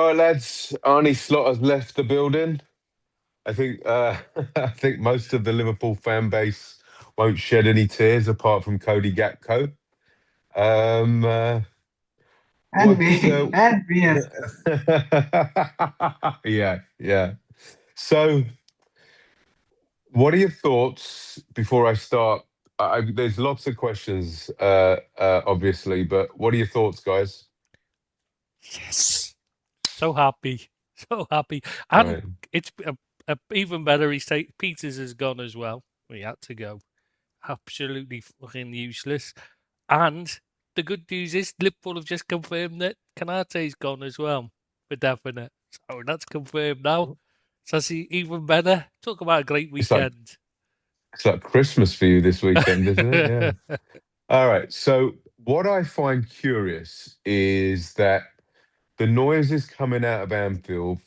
All right, lads. Arne Slot has left the building. I think I think most of the Liverpool fan base won't shed any tears apart from Cody Gakpo. Um, uh, And what's me, and me as yeah, yeah. So, what are your thoughts before I start? There's lots of questions, obviously, but what are your thoughts, guys? Yes. So happy. So happy. And Right. it's even better. Peters has gone as well. We had to go. Absolutely fucking useless. And the good news is Liverpool have just confirmed that Kanate's gone as well for definite. So that's confirmed now. So that's even better. Talk about a great It's like weekend. it's like Christmas for you this weekend, isn't it? Yeah. All right. So, what I find curious is that the noises coming out of Anfield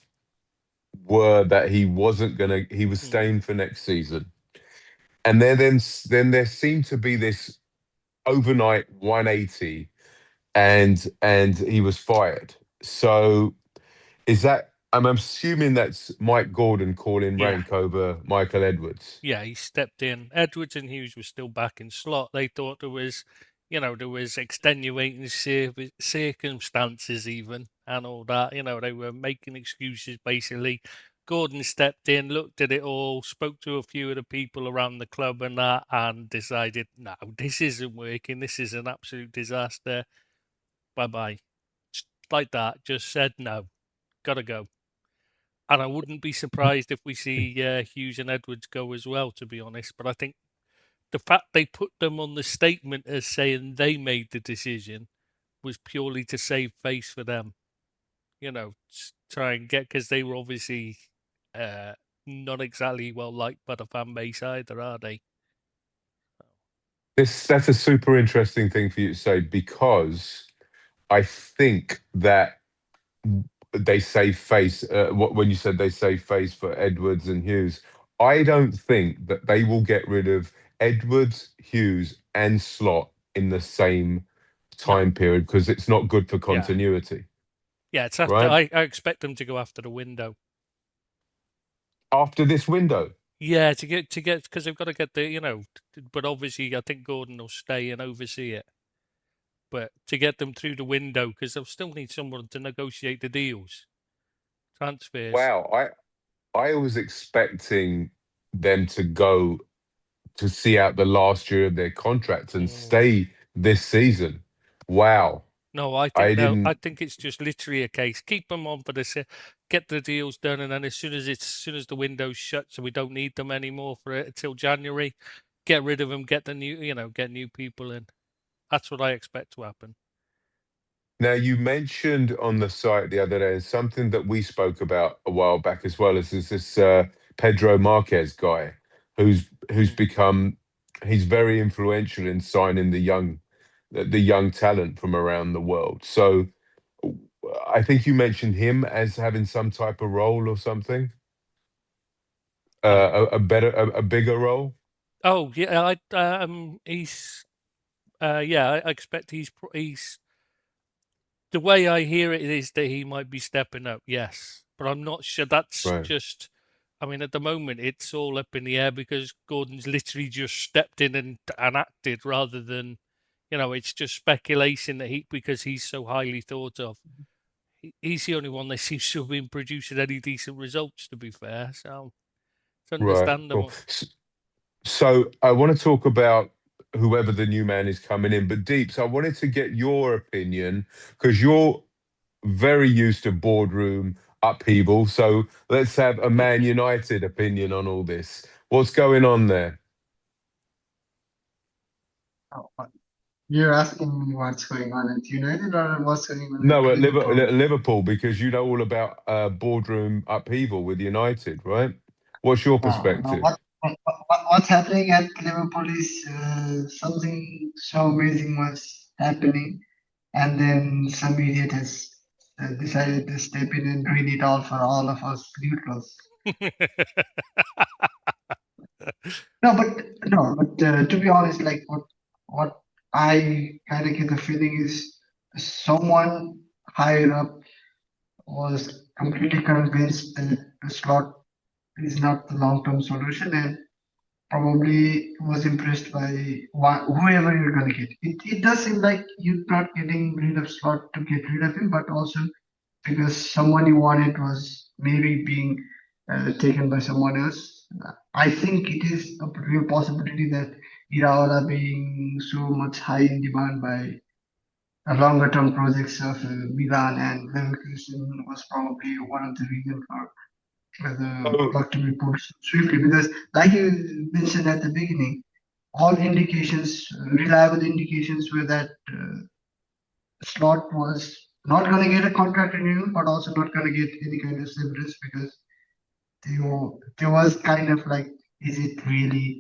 were that he was Mm, staying for next season. And then there seemed to be this overnight 180 and he was fired. So, is that I'm assuming that's Mike Gordon calling yeah. rank over Michael Edwards. Yeah, he stepped in. Edwards and Hughes were still back in slot. They thought there was extenuating circumstances even and all that. They were making excuses basically. Gordon stepped in, looked at it all, spoke to a few of the people around the club and that, and decided, no, this isn't working. This is an absolute disaster. Bye bye. Like that, just said no. Gotta go. And I wouldn't be surprised if we see Hughes and Edwards go as well, to be honest. But I think the fact they put them on the statement as saying they made the decision was purely to save face for them. Try and get, because they were obviously uh, not exactly well liked by the fan base either, are they? That's a super interesting thing for you to say because I think that they save face. When you said they save face for Edwards and Hughes, I don't think that they will get rid of Edwards, Hughes, and Slot in the same No, time period because it's not good for yeah, continuity, yeah. It's after right? I expect them to go after the window. After this window, Yeah, to get because they've got to get but obviously I think Gordon will stay and oversee it. But to get them through the window, because they'll still need someone to negotiate the deals, transfers. wow, I was expecting them to go to see out the last year of their contract and Mm. stay this season. Wow, No, I I think no. I didn't. think it's just literally a case. Keep them on for this, get the deals done, and then as soon as the window's shut, so we don't need them anymore for it until January, get rid of them, get the new, get new people in. That's what I expect to happen. Now, you mentioned on the site the other day, and something that we spoke about a while back as well, is this Pedro Marquez guy who's Mm. become he's very influential in signing the young talent from around the world. So I think you mentioned him as having some type of role or something, Uh, a bigger role. oh yeah, he's yeah, I expect he's the way I hear it is that he might be stepping up, yes. But I'm not sure that's Right. just I mean, at the moment it's all up in the air because Gordon's literally just stepped in and acted rather than it's just speculation that he because he's so highly thought of. He's the only one that seems to have been producing any decent results, to be fair. So it's Right. Cool. understandable. So I want to talk about whoever the new man is coming in, but Deeps, I wanted to get your opinion because you're very used to boardroom upheaval. So let's have a Man United opinion on all this. What's going on there? oh, you're asking me what's going on at United or what's going on at No, Liverpool? Liverpool, because you know all about boardroom upheaval with United, right? What's your No, perspective? what's happening at Liverpool is something so amazing was happening, and then some idiot has decided to step in and ruin it all for all of us neutrals. No, but to be honest, like what I kind of get the feeling is someone higher up was completely convinced that the slot is not the long-term solution, and probably was impressed by whoever you're gonna get. It does seem like you're not getting rid of slot to get rid of him, but also because someone you wanted was maybe being taken by someone else. I think it is a real possibility that Iraola being so much high in demand by longer term projects of Milan and Leverkusen was probably one of the reasons for the Oh, plug to be pushed swiftly. Because, like you mentioned at the beginning, all indications, reliable indications, were that Slot was not going to get a contract renewal, but also not going to get any kind of severance because there was kind of like, is it really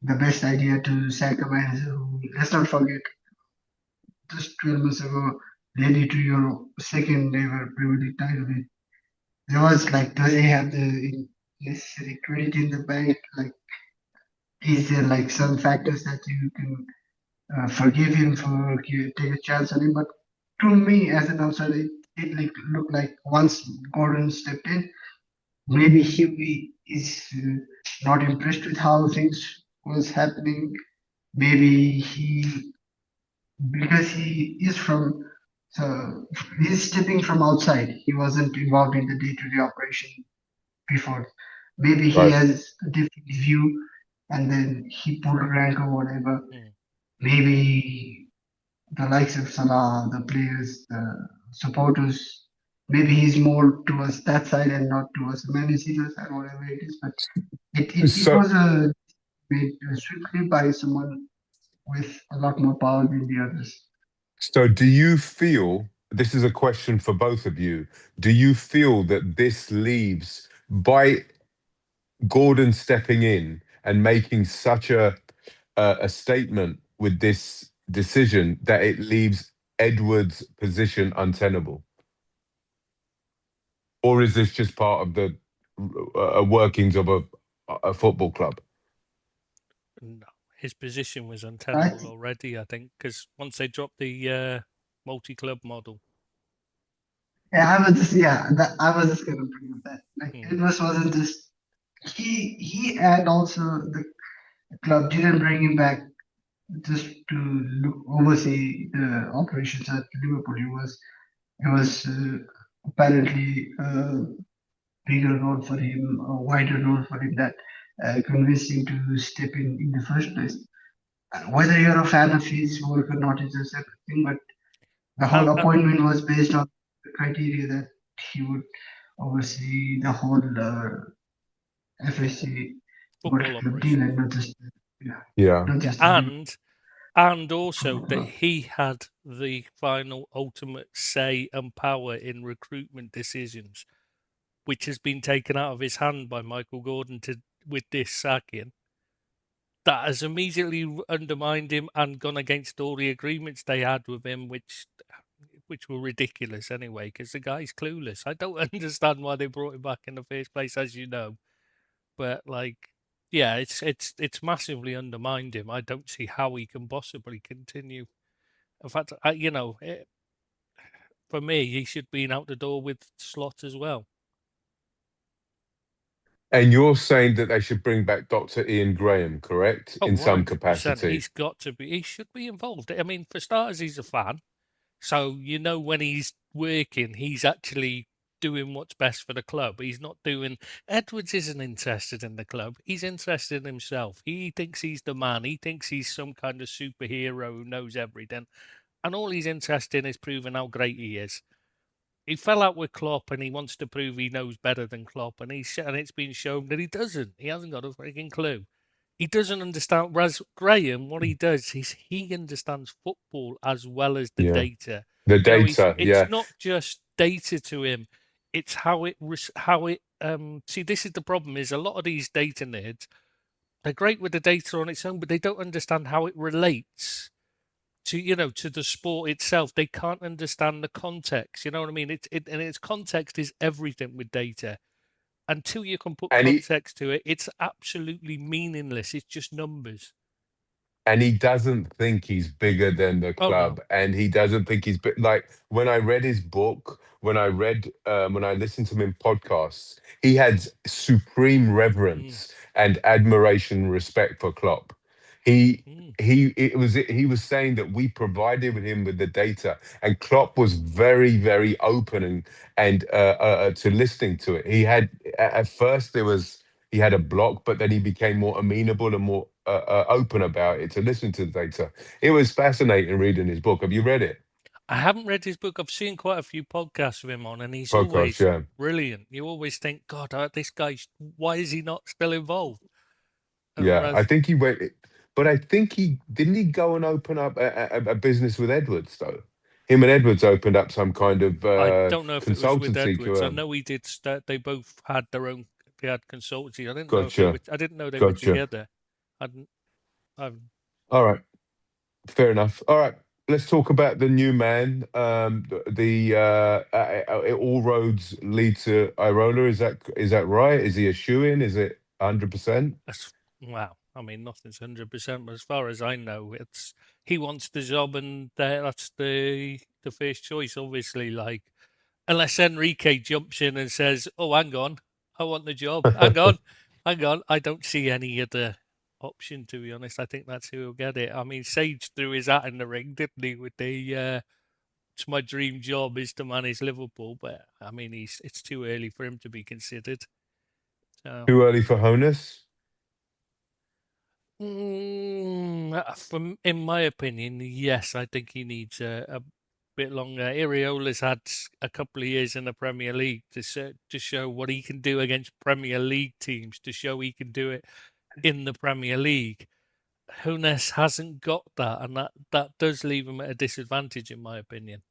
the best idea to sack a manager who, let's not forget, just 12 months ago led you to your second ever Premier League title? There was like, does he have the necessary credit in the bank? Like, is there like some factors that you can forgive him for take a chance on him? But to me, as an outsider, it like, looked like once Gordon stepped in, maybe he is not impressed with how things was happening. Maybe he, because he is from, so he's stepping from outside. He wasn't involved in the day-to-day operation before. Maybe he right. has a different view, and then he pulled rank or whatever. Mm. Maybe the likes of Salah, the players, the supporters, maybe he's more towards that side and not towards the Man City side, whatever it is. But it So, was made swiftly by someone with a lot more power than the others. so do you feel, this is a question for both of you, do you feel that this leaves, by Gordon stepping in and making such a statement with this decision, that it leaves Edwards' position untenable? Or is this just part of the workings of a football club? No, his position was I, untenable already, I think, because once they dropped the multi-club model. I was just gonna bring up that. Like, Mm. Edwards wasn't just he and also the club didn't bring him back just to oversee the operations at Liverpool. It was apparently a bigger role for him, a wider role for him that convinced him to step in the first place. Whether you're a fan of his work or not is a separate thing, but the whole And appointment was based on the criteria that he would oversee the whole FSC football World Club deal operation. and not just yeah, Yeah. not Yeah, just the Liverpool and also that Club. he had the final ultimate say and power in recruitment decisions, which has been taken out of his hand by Michael Gordon with this sacking. That has immediately undermined him and gone against all the agreements they had with him, which were ridiculous anyway, because the guy's clueless. I don't understand why they brought him back in the first place, as you know. But like, yeah, it's massively undermined him. I don't see how he can possibly continue. In fact, for me, he should be out the door with Slot as well. And you're saying that they should bring back Dr. Ian Graham, correct? Oh, In some 100%. capacity. He's got to be. He should be involved. I mean, for starters, he's a fan, so you know when he's working, he's actually doing what's best for the club. He's not doing. Edwards isn't interested in the club. He's interested in himself. He thinks he's the man. He thinks he's some kind of superhero who knows everything, and all he's interested in is proving how great he is. He fell out with Klopp, and he wants to prove he knows better than Klopp, and it's been shown that he doesn't. He hasn't got a freaking clue. He doesn't understand. Whereas Graham, what he does is he understands football as well as the Yeah. data. The You know, he's data, it's yeah. not just data to him; it's how it. See, this is the problem: is a lot of these data nerds, they're great with the data on its own, but they don't understand how it relates to the sport itself. They can't understand the context. You know what I mean? And its context is everything with data. Until you can put And he context to it, it's absolutely meaningless. It's just numbers. and he doesn't think he's bigger than the Oh club, no. and he doesn't think he's like when I read his book, when I listened to him in podcasts, he had supreme Mm, reverence and admiration and respect for Klopp. He mm. he was saying that we provided him with the data, and Klopp was very open and to listening to it. He had at first there was he had a block, but then he became more amenable and more open about it to listen to the data. It was fascinating reading his book. Have you read it? I haven't read his book. I've seen quite a few podcasts of him on, and he's Podcast, always yeah. brilliant. You always think, God, this guy, why is he not still involved? Yeah, I Whereas think he went, but I think he didn't he go and open up a business with Edwards though. Him and Edwards opened up some kind of I don't know if it was with consultancy. Edwards. I know he did. They both had their own. They had consultancy. I didn't know if they Gotcha, were. I didn't know they were gotcha. together. I didn't. I've, All right, fair enough. All right, let's talk about the new man. All roads lead to Irola. Is that right? Is he a shoe-in? Is it 100%? that's wow. I mean, nothing's 100%, but as far as I know, it's he wants the job, and that's the first choice. Obviously, like unless Enrique jumps in and says, "Oh, hang on, I want the job. Hang on." I don't see any other option, to be honest. I think that's who will get it. I mean, Sage threw his hat in the ring, didn't he? With the it's my dream job is to manage Liverpool, but I mean, it's too early for him to be considered. So. Too early for Honus? From in my opinion, yes, I think he needs a bit longer. Iriola's had a couple of years in the Premier League to show what he can do against Premier League teams, to show he can do it in the Premier League. Hunes hasn't got that, and that does leave him at a disadvantage, in my opinion.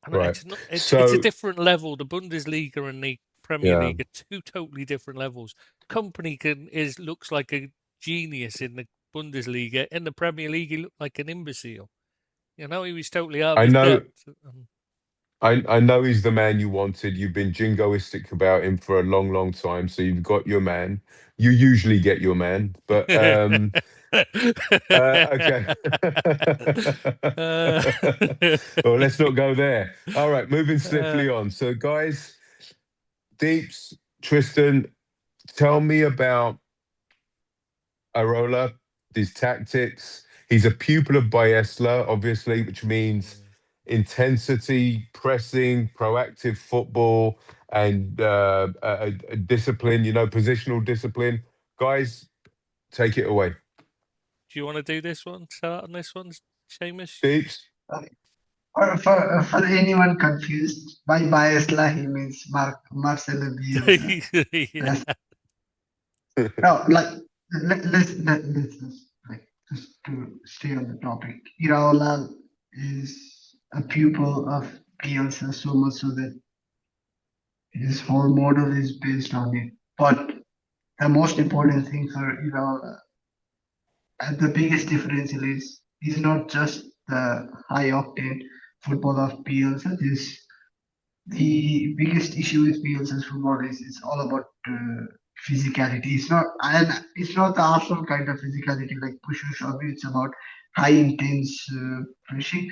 And Right. it's not. It's a So, different level. The Bundesliga and the Premier yeah. League are two totally different levels. Company looks like a genius in the Bundesliga. In the Premier League, he looked like an imbecile. You know, he was totally out of I his know depth. I know he's the man you wanted. You've been jingoistic about him for a long time. So you've got your man. You usually get your man, but okay. uh, Well, let's not go there. All right, moving uh, swiftly on. So, guys, Deeps, Tristan, tell me about Arola, his tactics. He's a pupil of Biesla, obviously, which means intensity, pressing, proactive football, and discipline, positional discipline. Guys, take it away. do you want to do this one? Start on this one, Seamus? Deeps? For anyone confused, by Biasla he means Marcelo Bielsa. Yeah. No, like let's just like just to stay on the topic. Iraola is a pupil of Bielsa so much so that his whole model is based on it. But the most important thing for Iraola, and the biggest differential is not just the high octane football of Bielsa. This the biggest issue with Bielsa's football is it's all about physicality. It's not the Arsenal kind of physicality like push or shove. It's about high intense pressing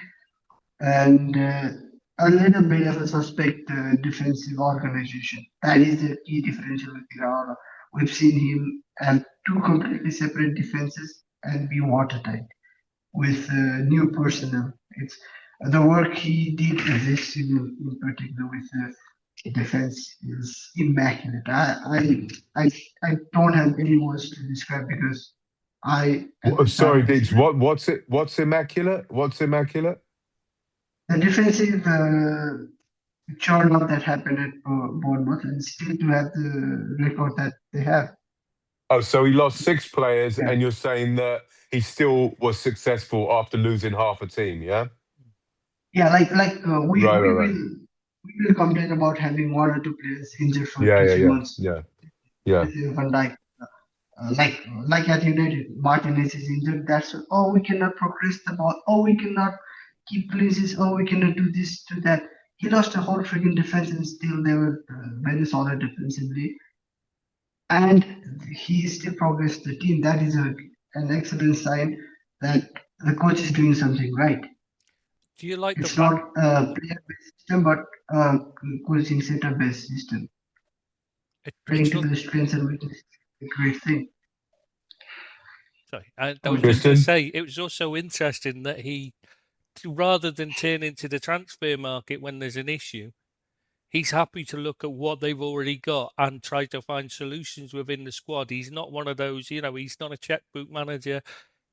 and a little bit of a suspect defensive organization. That is the key differential with Iraola. We've seen him have two completely separate defenses and be watertight with new personnel. It's the work he did this season in particular with the defense is immaculate. I don't have any words to describe because I at the start Sorry, of the Deeps. season What's immaculate? What's immaculate? the defensive churn up that happened at Bournemouth and still to have the record that they have. Oh, so he lost six players, Yeah. and you're saying that he still was successful after losing half a team, yeah? Yeah, like Right. we will complain about having one or two players injured for Yeah, two yeah, three yeah, months. yeah, yeah. Van Dijk, like at United, Martinez is injured. That's we cannot progress the ball. Oh, we cannot keep places. Oh, we cannot do this, do that. He lost a whole freaking defense, and still they were very solid defensively, and he still progressed the team. That is an excellent sign. that the coach is doing something right. Do you like the It's fact? not a player-based system, but a coaching setup-based system. Playing to the strengths and weaknesses is a great thing. Sorry, I Oh, was just going Tristan? to say it was also interesting that he, rather than turn into the transfer market when there's an issue, he's happy to look at what they've already got and try to find solutions within the squad. He's not one of those, he's not a checkbook manager.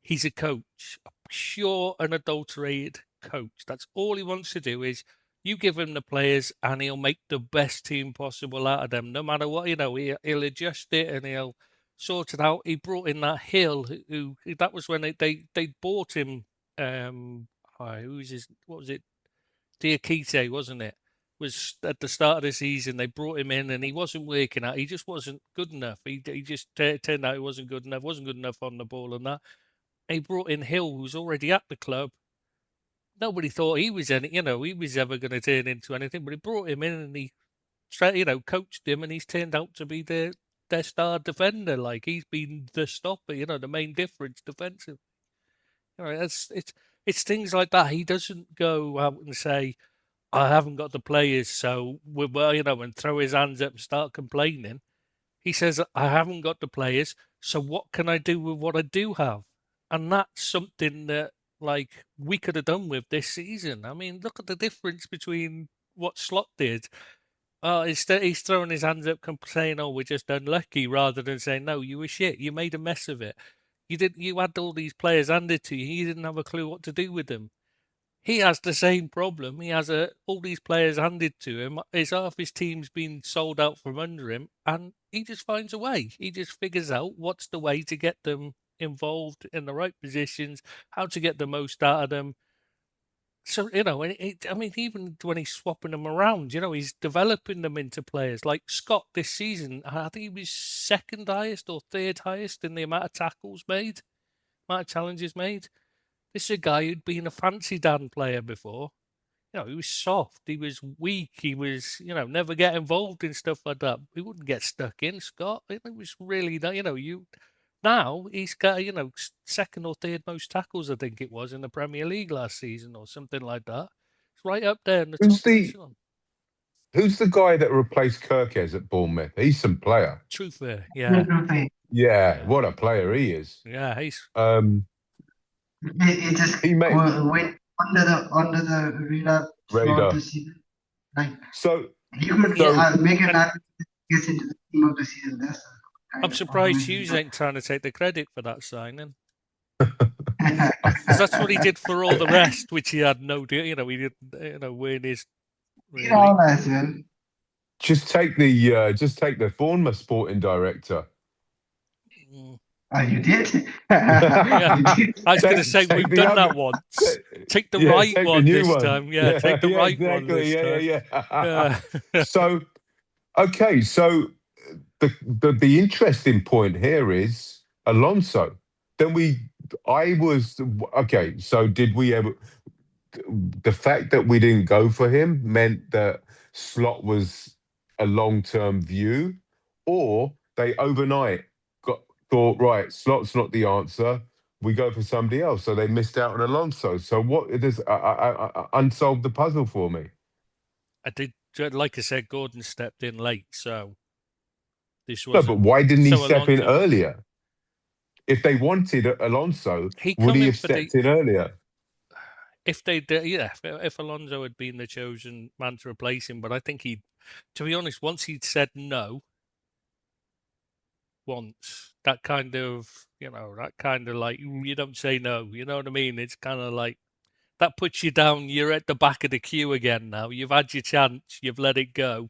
He's a coach, a pure unadulterated coach. That's all he wants to do is you give him the players and he'll make the best team possible out of them, no matter what, he'll adjust it and he'll sort it out. He brought in that Hill, who that was when they bought him. What was it? Diakite, wasn't it? Was at the start of the season they brought him in and he wasn't working out. He just wasn't good enough. He just turned out he wasn't good enough. Wasn't good enough on the ball and that. He brought in Hill, who's already at the club. Nobody thought he was he was ever going to turn into anything. But he brought him in and he, coached him, and he's turned out to be their star defender. Like he's been the stopper, the main difference defensive. It's things like that. He doesn't go out and say, I haven't got the players, so and throw his hands up and start complaining. He says, I haven't got the players, so what can I do with what I do have? And that's something that, like, we could have done with this season. I mean, look at the difference between what Slot did. He's throwing his hands up, saying, "Oh, we're just unlucky," rather than saying, "No, you were shit. You made a mess of it. You had all these players handed to you. You didn't have a clue what to do with them." He has the same problem. He has all these players handed to him. His half his team's been sold out from under him, and he just finds a way. He just figures out what's the way to get them involved in the right positions, how to get the most out of them. So I mean, even when he's swapping them around, he's developing them into players. Like Scott this season, I think he was second highest or third highest in the amount of tackles made, amount of challenges made. This is a guy who'd been a fancy Dan player before. He was soft, he was weak, he was, never get involved in stuff like that. He wouldn't get stuck in, Scott. It was really that, now he's got, second or third most tackles, I think it was, in the Premier League last season or something like that. It's right up there in the Who's top the echelon. who's the guy that replaced Kirkez at Bournemouth? He's some player. Truth there, yeah. Yeah, what a player he is. Yeah, he's It just He made went under the radar throughout radar. the season. Like So you could make an argument gets into the team of the season. That's I'm surprised Hughes ain't trying to take the credit for that signing. Because that's what he did for all the rest, which he had no deal. He didn't, win his. Really. all that, man. just take the Bournemouth sporting director. Oh, you did? Yeah. You did? I was going to say we've done that once. Take the right take one the new this one. time. Yeah, take the right one exactly. this time. Yeah. So, okay, so the interesting point here is Alonso. So did we ever? The fact that we didn't go for him meant that Slot was a long-term view, or they overnight thought, right, Slot's not the answer. We go for somebody else. So they missed out on Alonso. So what it is, I unsolved the puzzle for me. I did, like I said, Gordon stepped in late, so this No, was. but why didn't he so step in Alonso- earlier? If they wanted Alonso, He would come he in have for the- stepped in earlier? If they did, yeah, if Alonso had been the chosen man to replace him, but I think to be honest, once he'd said no, that kind of like, you don't say no, you know what I mean? It's kind of like that puts you down. You're at the back of the queue again now. You've had your chance. You've let it go.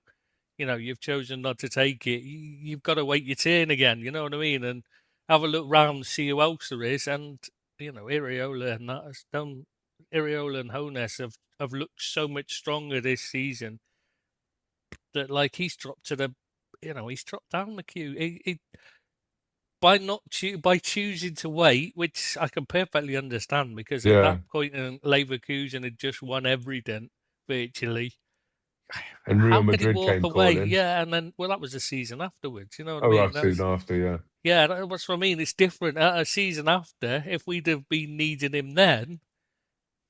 You've chosen not to take it. You've got to wait your turn again. You know what I mean? And have a look round, see who else there is. And, Iriola and that has done. Iriola and Hones have looked so much stronger this season that, like, he's dropped down the queue. By choosing to wait, which I can perfectly understand, because at that point Leverkusen had just won everything virtually. And Real How could he Madrid walk came away? calling. Yeah, and then that was the season afterwards. You know what I mean? Soon after, yeah. Yeah, that's what I mean. It's different. A season after, if we'd have been needing him then,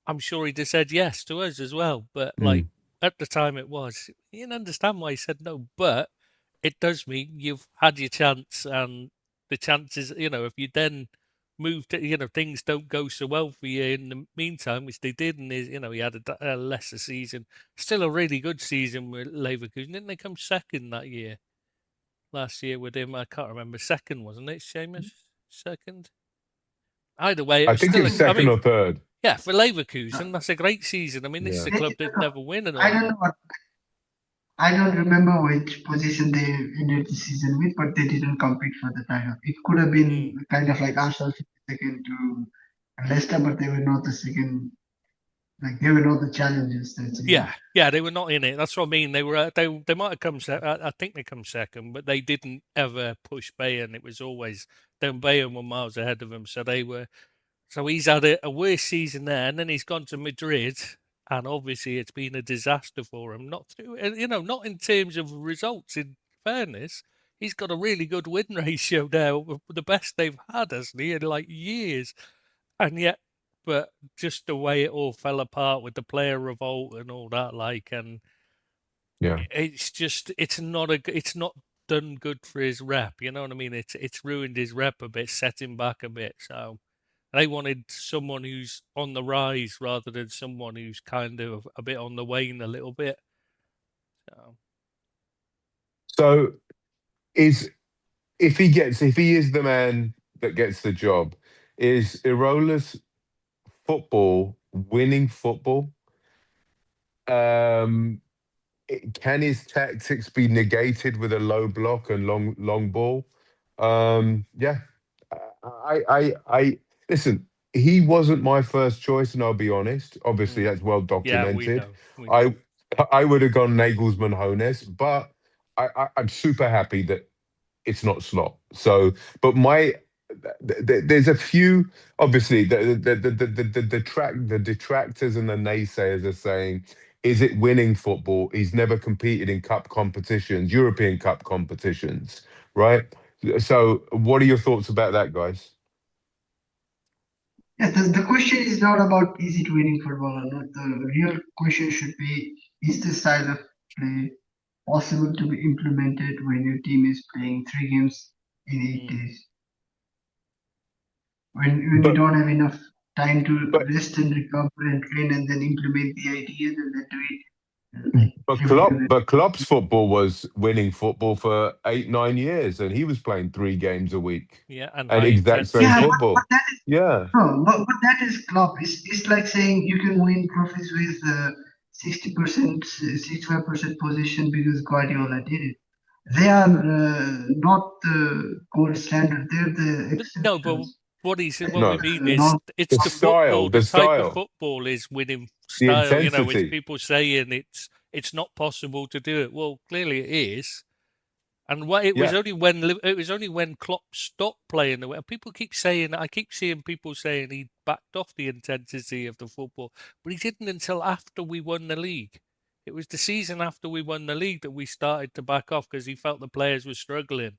I'm sure he'd have said yes to us as well. But like Mm. at the time, it was. You can understand why he said no, but it does mean you've had your chance, and the chances, if you then move to, things don't go so well for you in the meantime, which they did, and he had a lesser season, still a really good season with Leverkusen. Didn't they come second that year? Last year with him, I can't remember. Second, wasn't it, Seamus? Second. Either way, it I was think it still was second or third. yeah, for Uh, Leverkusen, that's a great season. I mean, this is Yeah. a club that never win and I all don't that. know what I don't remember which position they ended the season with, but they didn't compete for the title. It could have been Mm. kind of like Arsenal second to Leicester, but they were not the second. Like they were not the challengers that season. Yeah, they were not in it. That's what I mean. They were. They might have come. I think they come second, but they didn't ever push Bayern. It was always then Bayern were miles ahead of them. So they were. So he's had a worse season there, and then he's gone to Madrid, and obviously it's been a disaster for him. Not through, not in terms of results. In fairness, he's got a really good win ratio there, the best they've had, hasn't he, in like years. And yet, but just the way it all fell apart with the player revolt and all that, like, and Yeah. it's just it's not done good for his rep. You know what I mean? It's ruined his rep a bit, set him back a bit. So they wanted someone who's on the rise rather than someone who's kind of a bit on the wane a little bit. So So is if he is the man that gets the job, is Irola's football winning football? Um, can his tactics be negated with a low block and long ball? Yeah, I listen. He wasn't my first choice, and I'll be honest. Obviously, mm, that's well yeah, documented. we know. I I would have gone Nagelsmann Hones, but I'm super happy that it's not slot. So, but there's a few. Obviously, the detractors and the naysayers are saying, is it winning football? He's never competed in cup competitions, European Cup competitions, right? So, what are your thoughts about that, guys? Yeah, the question is not about is it winning football or not. The real question should be is this style of play possible to be implemented when your team is playing 3 games in eight Mm. days? When you But don't have enough time to but rest and recover and train and then implement the ideas and then do it like but Liverpool. Klopp's football was winning football for 8 9 years, and he was playing 3 games a week, Yeah, and and high exact same Yeah, intensity. but football. that is Yeah, no, but that is Klopp. It's like saying you can win trophies with 60%, 65% possession because Guardiola did it. They are not the gold standard. They're the No, but exceptions. what we no, mean is Not it's the the football, style, the the type of style, football is winning the style. It's intensity. people saying it's not possible to do it. Well, clearly it is. And what it was Yeah. only when it was only when Klopp stopped playing the way. People keep saying, I keep seeing people saying he backed off the intensity of the football, but he didn't until after we won the league. It was the season after we won the league that we started to back off because he felt the players were struggling.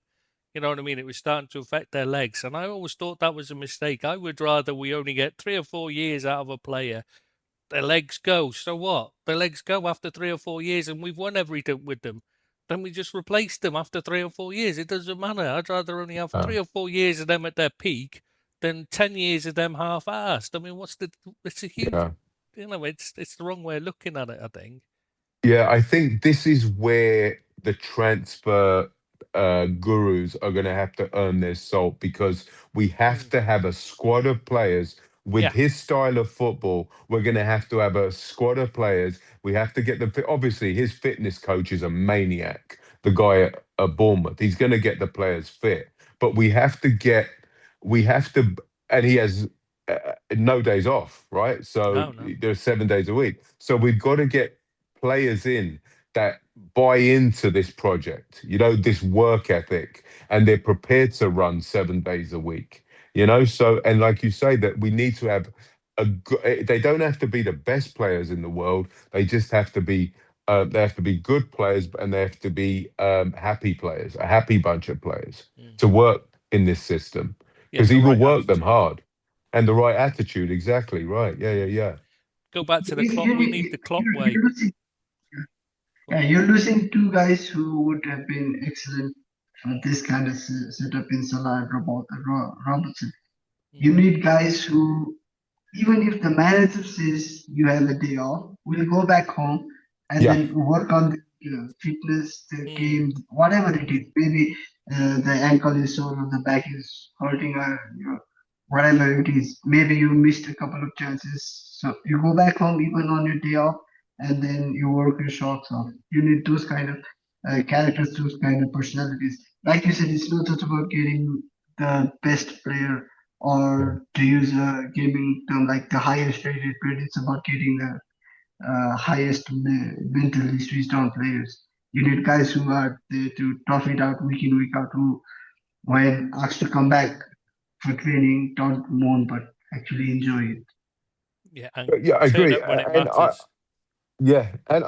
You know what I mean? It was starting to affect their legs. And I always thought that was a mistake. I would rather we only get 3 or 4 years out of a player. Their legs go. So what? Their legs go after 3 or 4 years and we've won everything with them. Then we just replace them after 3 or 4 years. It doesn't matter. I'd rather only have Uh, 3 or 4 years of them at their peak than 10 years of them half assed. I mean, it's a huge, yeah. it's the wrong way of looking at it, I think. Yeah, I think this is where the transfer gurus are going to have to earn their salt, because we have Mm. to have a squad of players with Yeah. his style of football. We're going to have to have a squad of players. We have to get them fit. Obviously, his fitness coach is a maniac. The guy at Bournemouth, he's going to get the players fit, but Mm. we have to, and he has no days off, right? So No, no. there's 7 days a week. So we've got to get players in that buy into this project, this work ethic, and they're prepared to run 7 days a week, So, and like you say, that we need to have they don't have to be the best players in the world. They just have to be, they have to be good players, and they have to be happy players, a happy bunch of players Mm. to work. in this system Yeah, because the he will right work them attitude. hard and the right attitude. Exactly right. Yeah. Go back to the clock. You We need need, the clock you're way. losing, yeah, you're losing two guys who would have been excellent for this kind of setup in Salah and Robertson. You Mm, need guys who, even if the manager says you have a day off, will go back home and Yeah. then work on the fitness, the mm, game, whatever it is. Maybe the ankle is sore or the back is hurting or whatever it is. Maybe you missed a couple of chances. So you go back home even on your day off and then you work your shots off. You need those kind of characters, those kind of personalities. Like you said, it's not just about getting the best player Yeah. or to use a gaming term like the highest rated player, it's about getting the highest mentally switched on players. You need guys who are there to tough it out week in, week out, who, when asked to come back for training, don't moan but actually enjoy it. yeah, and Yeah, I turn agree. up when it And I, matters. yeah, and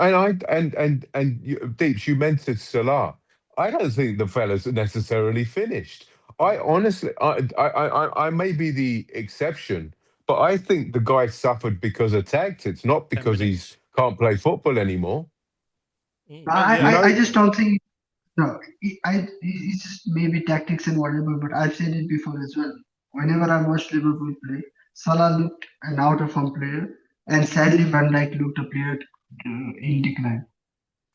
Deeps, you mentioned Salah. I don't think the fella's necessarily finished. I Mm, honestly, I may be the exception, but I think the guy suffered because of tactics, not 10 because he's minutes. can't play football anymore. Oh You yeah. I know, just don't think. No, it's just maybe tactics and whatever, but I've said it before as well. Whenever I watched Liverpool play, Salah looked an out of form player, and sadly Van Dijk looked a player in Mm. decline.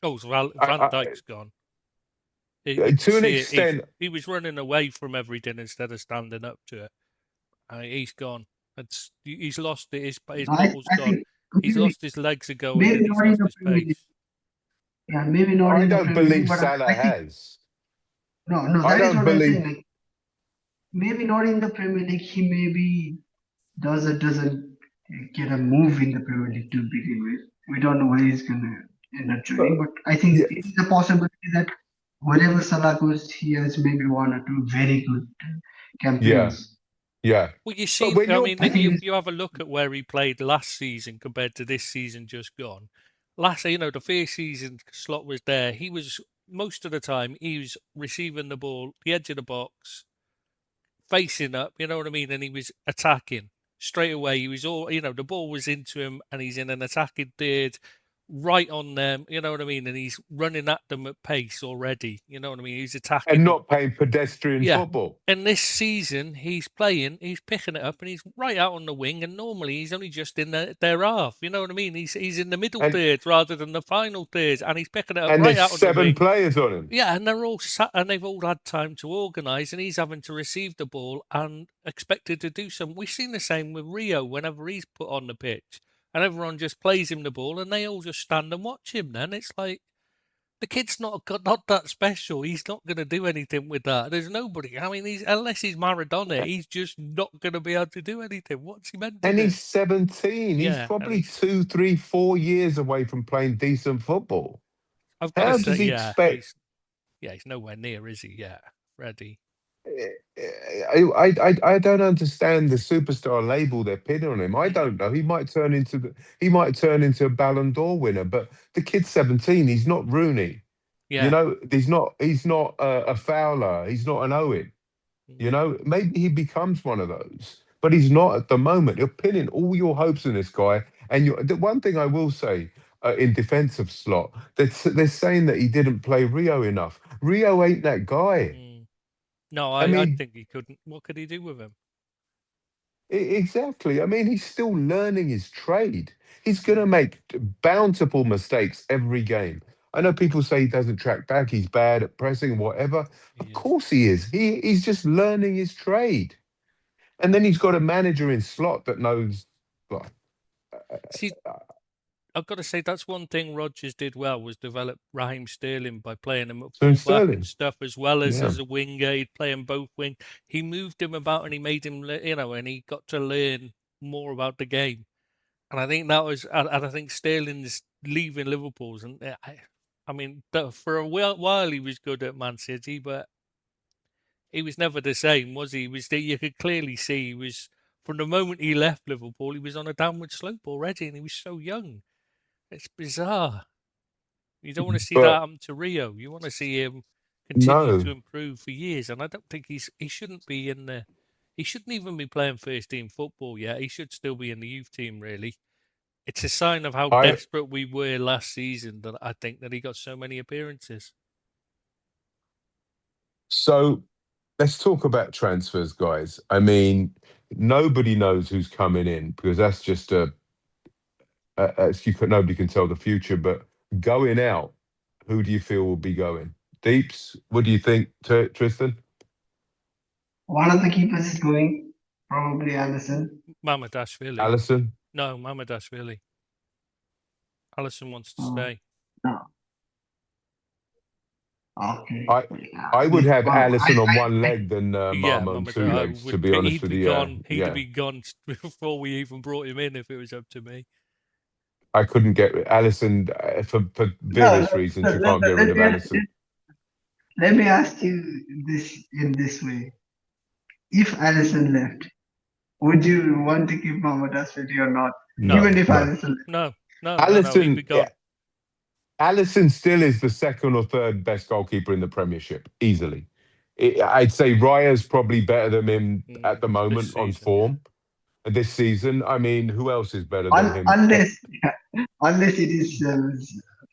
Oh, so Van I, Dijk's gone. You can to an see it. extent, He was running away from everything instead of standing up to it. He's gone. He's lost it. His bottle's I gone. think He's maybe lost his legs are going, maybe and he's not in lost the his Premier League. pace. Yeah, maybe not I in the don't Premier League, believe but Salah I think has. no, I that is don't what I'm saying. believe. Like maybe not in the Premier League. He maybe doesn't get a move in the Premier League to begin with. We don't know where he's gonna end up Uh, joining, but I think yeah, it is a possibility that wherever Salah goes, he has maybe one or two very good yeah, campaigns. yeah. Well, you But see, when I you're mean, I think if this, you have a look at where he played last season compared to this season just gone, the first season Slot was there. He was most of the time he was receiving the ball, the edge of the box, facing up, you know what I mean? And he was attacking straight away. He was all, the ball was into him and he's in an attacking third right on them, you know what I mean? And he's running at them at pace already, you know what I mean? He's and attacking them. not playing pedestrian Yeah. football. And this season, he's picking it up, and he's right out on the wing. And normally, he's only just in their half. You know what I mean? He's in the middle And third rather than the final third, and he's picking it up and right there's out on the seven wing. players on him. Yeah, and they're all sat, and they've all had time to organise, and he's having to receive the ball and expected to do something. We've seen the same with Rio whenever he's put on the pitch, and everyone just plays him the ball, and they all just stand and watch him. Then it's like the kid's not that special. He's not going to do anything with that. There's nobody. I mean, unless he's Maradona, he's just not going to be able to do anything. What's he meant to And do? he's 17. He's Yeah, and probably 2, 3, 4 years away from playing decent football. I've got to How say, does he expect? he's nowhere near, is he? Yeah, ready. I don't understand the superstar label they're pinning on him. I Mm, don't know. He might turn into a Ballon d'Or winner, but the kid's 17. He's not Rooney. You yeah. know, he's not a Fowler. He's not an Owen. You Mm, know, maybe he becomes one of those, but he's not at the moment. You're pinning all your hopes on this guy. And the one thing I will say in defense of Slot, they're saying that he didn't play Rio enough. Rio ain't that guy. mm. No, I I mean, think he couldn't. What could he do with him? exactly. I mean, he's still learning his trade. He's going to Mm, make bountiful mistakes every game. I know people say he doesn't track back, he's bad at pressing, whatever. he Of is. course he is. He's just learning his trade. And then he's got a manager in Slot that knows. Well, See, I've got to say that's one thing Rodgers did well was develop Raheem Sterling by playing him at so fullback and Sterling, stuff as well yeah. as a winger. He'd play him both wing. He moved him about and he made him, and he got to learn more about the game. And I think that was, and I think Sterling's leaving Liverpool's, and I mean, for a while he was good at Man City, but he was never the same, was he? You could clearly see he was from the moment he left Liverpool, he was on a downward slope already, and he was so young. It's bizarre. You don't want to see that But happen to Rio. You want to see him continued to No, improve for years, and I don't think he shouldn't be in the. He shouldn't even be playing first team football yet. He should still be in the youth team, really. It's a sign of how I desperate we were last season that I think that he got so many appearances. so let's talk about transfers, guys. I mean, nobody knows who's coming in because that's just nobody can tell the future. But going out, who do you feel will be going? Deeps, what do you think, Tristan? One of the keepers is going, probably Allison. Mamadashvili. Allison? No, Mamadashvili. Allison wants to Oh, stay. no. Okay. I would have Wow. Allison on one leg than Yeah, Marmo on Mamada, two legs, to be honest with you. He'd Yeah, be gone before we even brought him in if it was up to me. I couldn't get Allison for various reasons. You can't get rid of Allison. Let me ask you this in this way. If Allison left, would you want to keep Mohamed Asfidi or not? No, Even if no. Allison left. No, he'd Allison, be gone. Allison still is the second or third best goalkeeper in the Premiership, easily. I'd say Raya's probably better than him at the moment on season, form. This season, I mean, who else is better than him? Unless it is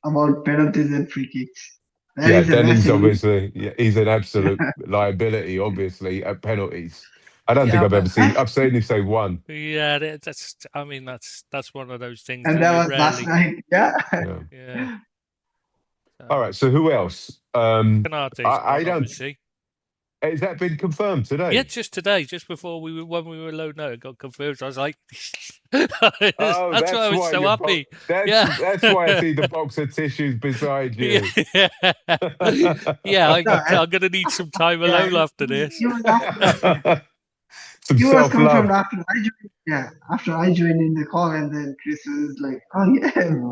about penalties and free kicks. Then he's obviously he's an absolute liability, obviously, at penalties. I don't think I've seen him say one. Yeah, that's one of those things. And that was last night. Yeah. All right. So who else? Canate's I don't. obviously. Has that been confirmed today? Yeah, just today, just before when we were loading out, it got confirmed. I was like, that's why I was so happy. That's why I see the box of tissues beside you. I'm gonna need some time alone after this. Some he was self-love. confirmed after I joined in the call, and then Chris was like, "Oh yeah,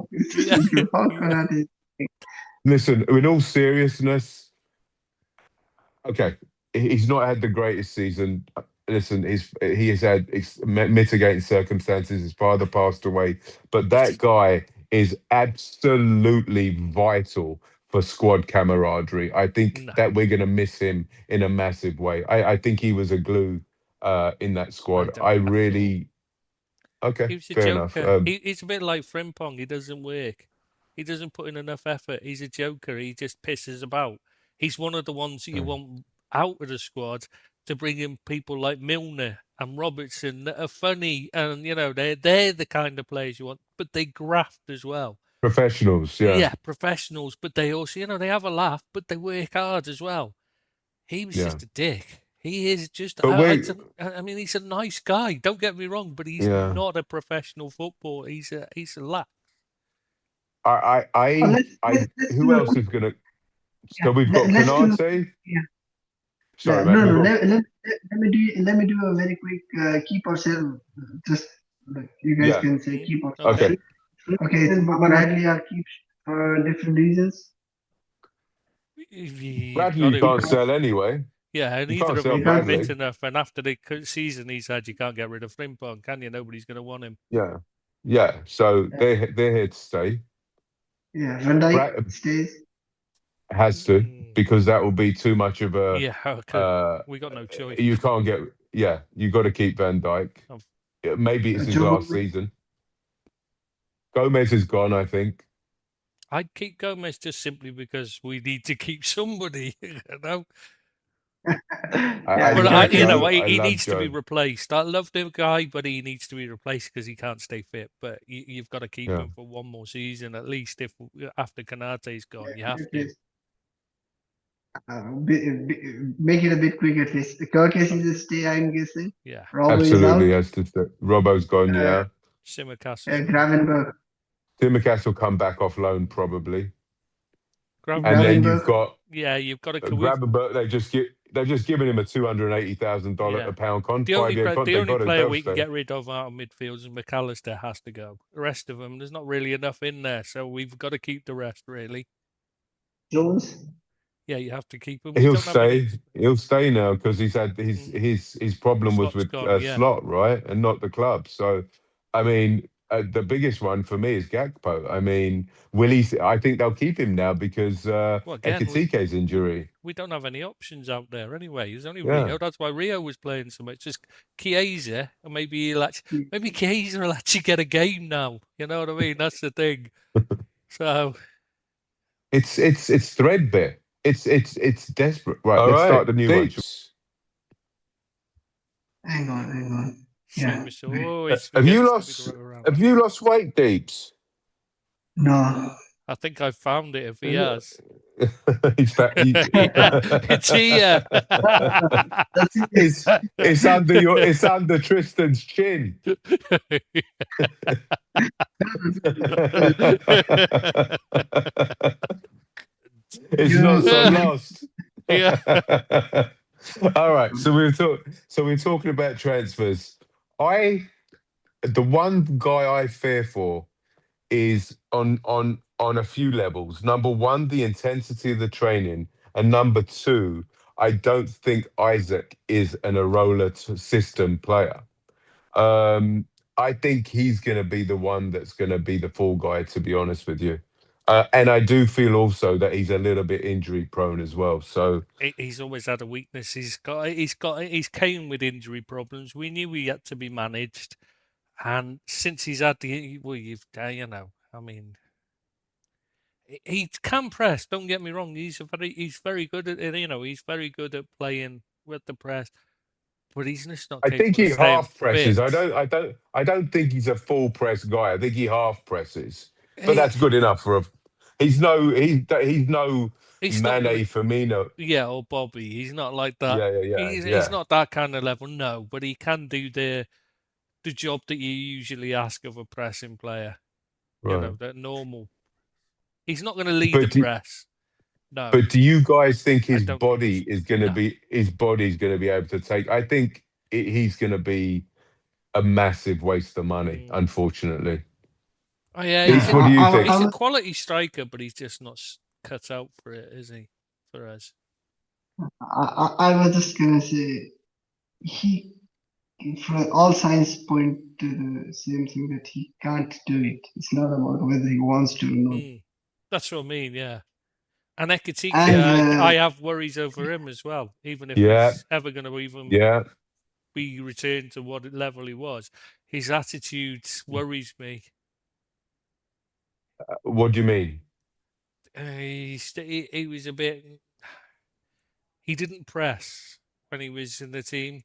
Listen, in all seriousness, okay, he's not had the greatest season. Listen, he has had mitigating circumstances. His father passed away, but that guy is absolutely vital for squad camaraderie. I think that we're going to miss him in a massive way. I think he was a glue in that squad. I really. Okay, he was a fair joker. enough. He's a bit like Frimpong. He doesn't work. He doesn't put in enough effort. He's a joker. He just pisses about. He's one of the ones that you want out of the squad to bring in people like Milner and Robertson that are funny, and they're the kind of players you want. But they graft as well. Professionals, Yeah, professionals. But they also, they have a laugh, but they work hard as well. He was just a dick. He is just. I mean, he's a nice guy. Don't get me wrong, but he's not a professional footballer. He's a laugh. Who else is gonna? So we've got Canate. Sorry, mate. Let me do a very quick keep or sell. Just you guys can say keep or sell. Okay. Okay, but Bradley are keep for different reasons. Bradley you can't sell anyway. Yeah, and either of them are fit enough. And after the season he's had, you can't get rid of Frimpong, can you? Nobody's going to want him. Yeah. So they're here to stay. Yeah, Van Dijk stays. Has to, because that will be too much of a. We got no choice. You can't get. Yeah, you got to keep Van Dijk. Maybe it's his last season. Gomez is gone, I think. I'd keep Gomez just simply because we need to keep somebody. He needs to be replaced. I love the guy, but he needs to be replaced because he can't stay fit. But you've got to keep him for one more season at least. If after Canate's gone, you have to. Make it a bit quick at least. Kirk is to stay, I'm guessing. Yeah, absolutely has to stay. Robbo's gone. Simmercastle. Gravenberg. Simmercastle will come back off loan probably. And then you've got to Gravenberg. They've just given him a $280,000 a pound contract. The only player we can get rid of out of midfield is McAllister has to go. The rest of them, there's not really enough in there, so we've got to keep the rest really. Jones. Yeah, you have to keep him. He'll stay. He'll stay now because he's had his problem was with Slot, right, and not the club. So, I mean, the biggest one for me is Gakpo. I mean, I think they'll keep him now because Well, again, Ekitike's injury. we don't have any options out there anyway. There's only Yeah. Rio. That's why Rio was playing so much. Just Chiesa, and maybe Chiesa will actually get a game now. You know what I mean? That's the thing. So It's threadbare. It's desperate. Right, All let's right, start the new one. Deeps. Hang on. same Yeah. as always. Have you forgets to lost? be the way around. Have you lost weight, Deeps? No. I think I found it. If he has, He's fat. it's here. That's it. It's under Tristan's chin. It's not so lost. Yeah. All right. So we're talking about transfers. The one guy I fear for is on a few levels. Number one, the intensity of the training, and number two, I don't think Isaac is an Arola system player. I think he's going to be the one that's going to be the fall guy, to be honest with you. And I do feel also that he's a little bit injury prone as well. So He's always had a weakness. He's came with injury problems. We knew he had to be managed, and since he's had the I mean, he can press. Don't get me wrong. He's very good at it. He's very good at playing with the press, but he's just not. I think capable he of staying half presses. fit. I don't think he's a full press guy. I think he half presses, but He- that's good enough for a. He's no He's not Mane Firmino. Yeah, or Bobby. He's not like that. Yeah. He's not that kind of level. No, but he can do the job that you usually ask of a pressing player. Right. That normal. He's not going to lead But the do, press. No. but do you guys think I his don't think body he's- is going to no. be able to take? I think he's going to be a massive waste of money, unfortunately. Oh yeah, Heath, what do you think? He's a quality striker, but he's just not cut out for it, is he? For us. I was just gonna say he, for all signs point to the same thing, that he can't do it. It's not about whether he wants to or not. That's what I mean, yeah. And Ekitike, And, I have worries over him as well, even if Yeah. he's ever going to even Yeah. be returned to what level he was. His attitude worries me. What do you mean? He was a bit. He didn't press when he was in the team.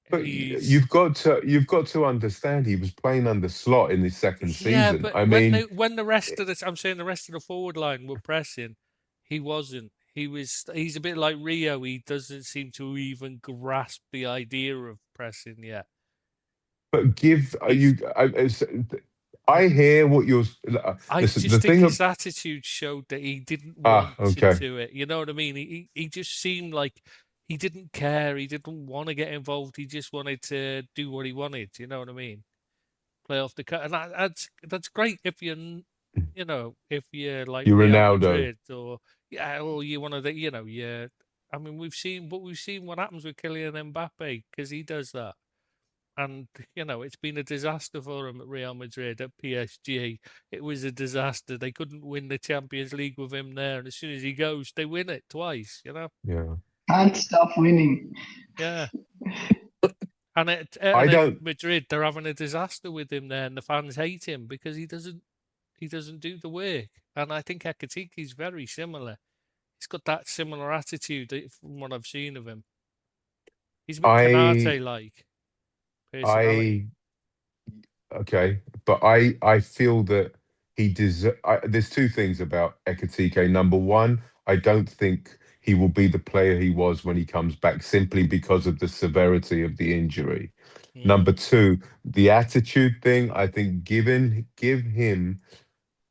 But you've got to understand he was playing under Slot in his second Yeah, season. but I mean, when the rest of I'm saying the rest of the forward line were pressing, he wasn't. He's a bit like Rio. He doesn't seem to even grasp the idea of pressing yet. but I hear what you're. I Listen, just think his attitude showed that he didn't want to do it. You know what I mean? He just seemed like he didn't care. He didn't want to get involved. He just wanted to do what he wanted. You know what I mean? Play off the cut, and that's great if if you're like You're Real Ronaldo. Madrid or you want to I mean, we've seen what happens with Kylian Mbappe because he does that. And, it's been a disaster for him at Real Madrid, at PSG. It was a disaster. They couldn't win the Champions League with him there. And as soon as he goes, they win it twice, Yeah. can't stop winning. Yeah. And at Madrid, they're having a disaster with him there. And the fans hate him because he doesn't do the work. And I think Ekitike's very similar. He's got that similar attitude from what I've seen of him. He's a bit Canate-like. Okay, but I feel that there's two things about Ekitike. Number one, I don't think he will be the player he was when he comes back simply because of the severity of the injury. Number two, the attitude thing. I think give him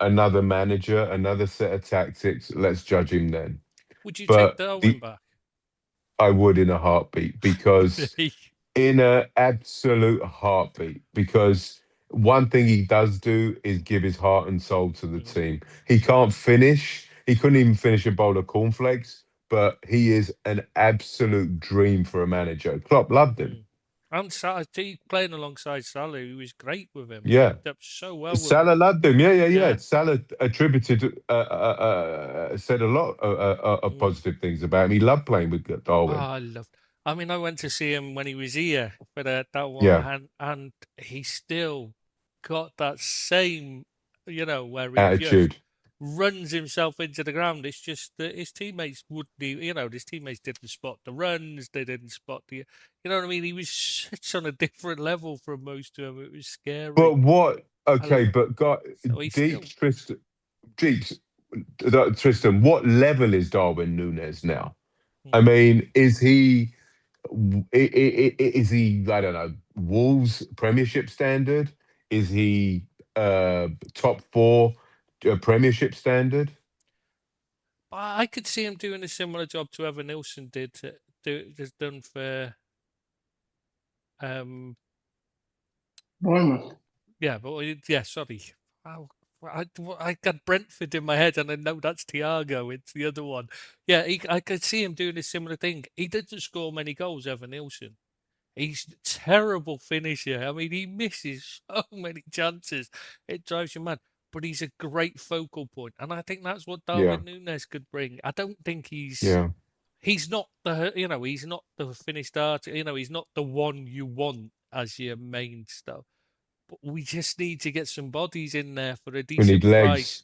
another manager, another set of tactics. Let's judge him then. Would you take Darwin back? I would in a heartbeat because. In an absolute heartbeat, because one thing he does do is give his heart and soul to the team. He can't finish. He couldn't even finish a bowl of cornflakes, but he is an absolute dream for a manager. Klopp loved him. And he playing alongside Salah, who was great with him. Yeah. Linked up so well with him. Salah loved him. Yeah. Yeah. Salah attributed, said a lot of positive things about him. He loved playing with Darwin. I mean, I went to see him when he was here for that one, Yeah. and he still got that same, where he just Attitude. runs himself into the ground. It's just that his teammates wouldn't, his teammates didn't spot the runs. They didn't spot the, you know what I mean? He was such on a different level from most of them. It was scary. But what? Okay, love- but got So he's Deeps, still- Tristan. What level is Darwin Núñez now? I Hmm. mean, is he? Is he? I don't know. Wolves Premiership standard? Is he top four Premiership standard? I could see him doing a similar job to Evan Nilsson has done for Bournemouth. yeah, but sorry. I got Brentford in my head, and I know that's Thiago. It's the other one. Yeah, I could see him doing a similar thing. He doesn't score many goals, Evan Nilsson. He's a terrible finisher. I mean, he misses so many chances. It drives you mad. But he's a great focal point, and I think that's what Darwin Núñez could bring. I don't think he's not he's not the finished artist. He's not the one you want as your main stuff. But we just need to get some bodies in there for a We decent need price. legs.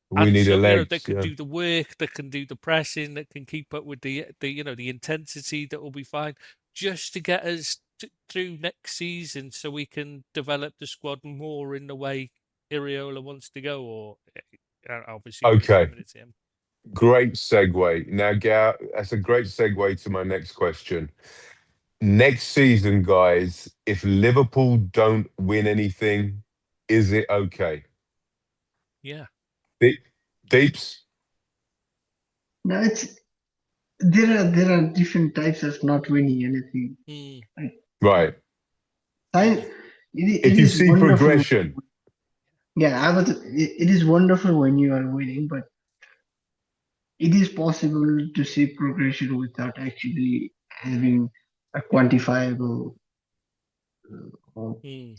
We And need a some, legs. that can do the work, that can do the pressing, that can keep up with the intensity. That will be fine, just to get us through next season, so we can develop the squad more in the way Iriola wants to go. Or obviously, Okay. it's him. Great segue. Now, that's a great segue to my next question. Next season, guys, if Liverpool don't win anything, is it okay? Yeah. Deeps? No, there are different types of not winning anything. Right. It If you is see wonderful. progression. Yeah, it is wonderful when you are winning, but it is possible to see progression without actually having a quantifiable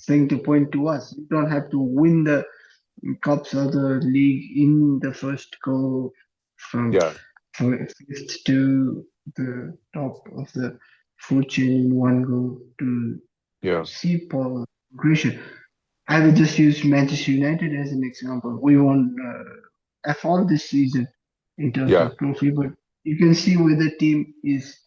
thing to point to us. You don't have to win the cups or the league in the first go from fifth to the top of the food chain in one go to see progression. I will just use Manchester United as an example. We won FR this season in terms of trophy, but you can see where the team is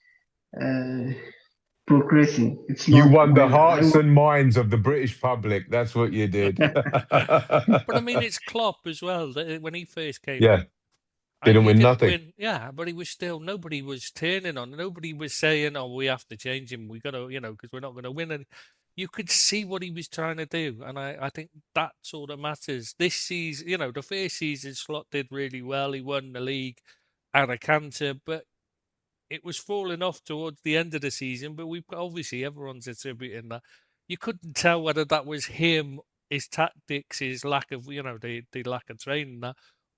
progressing. It's You not won the where hearts and minds of the British public. That's what you did. But I mean, it's Klopp as well. When he first came, didn't win nothing. But he was still, nobody was turning on. Nobody was saying, "Oh, we have to change him. We got to, because we're not going to win." And you could see what he was trying to do, and I think that's all that matters. This season, the first season, Slot did really well. He won the league and a canter, but it was falling off towards the end of the season. But we've obviously, everyone's attributing that. You couldn't tell whether that was him, his tactics, his lack of, the lack of training, that,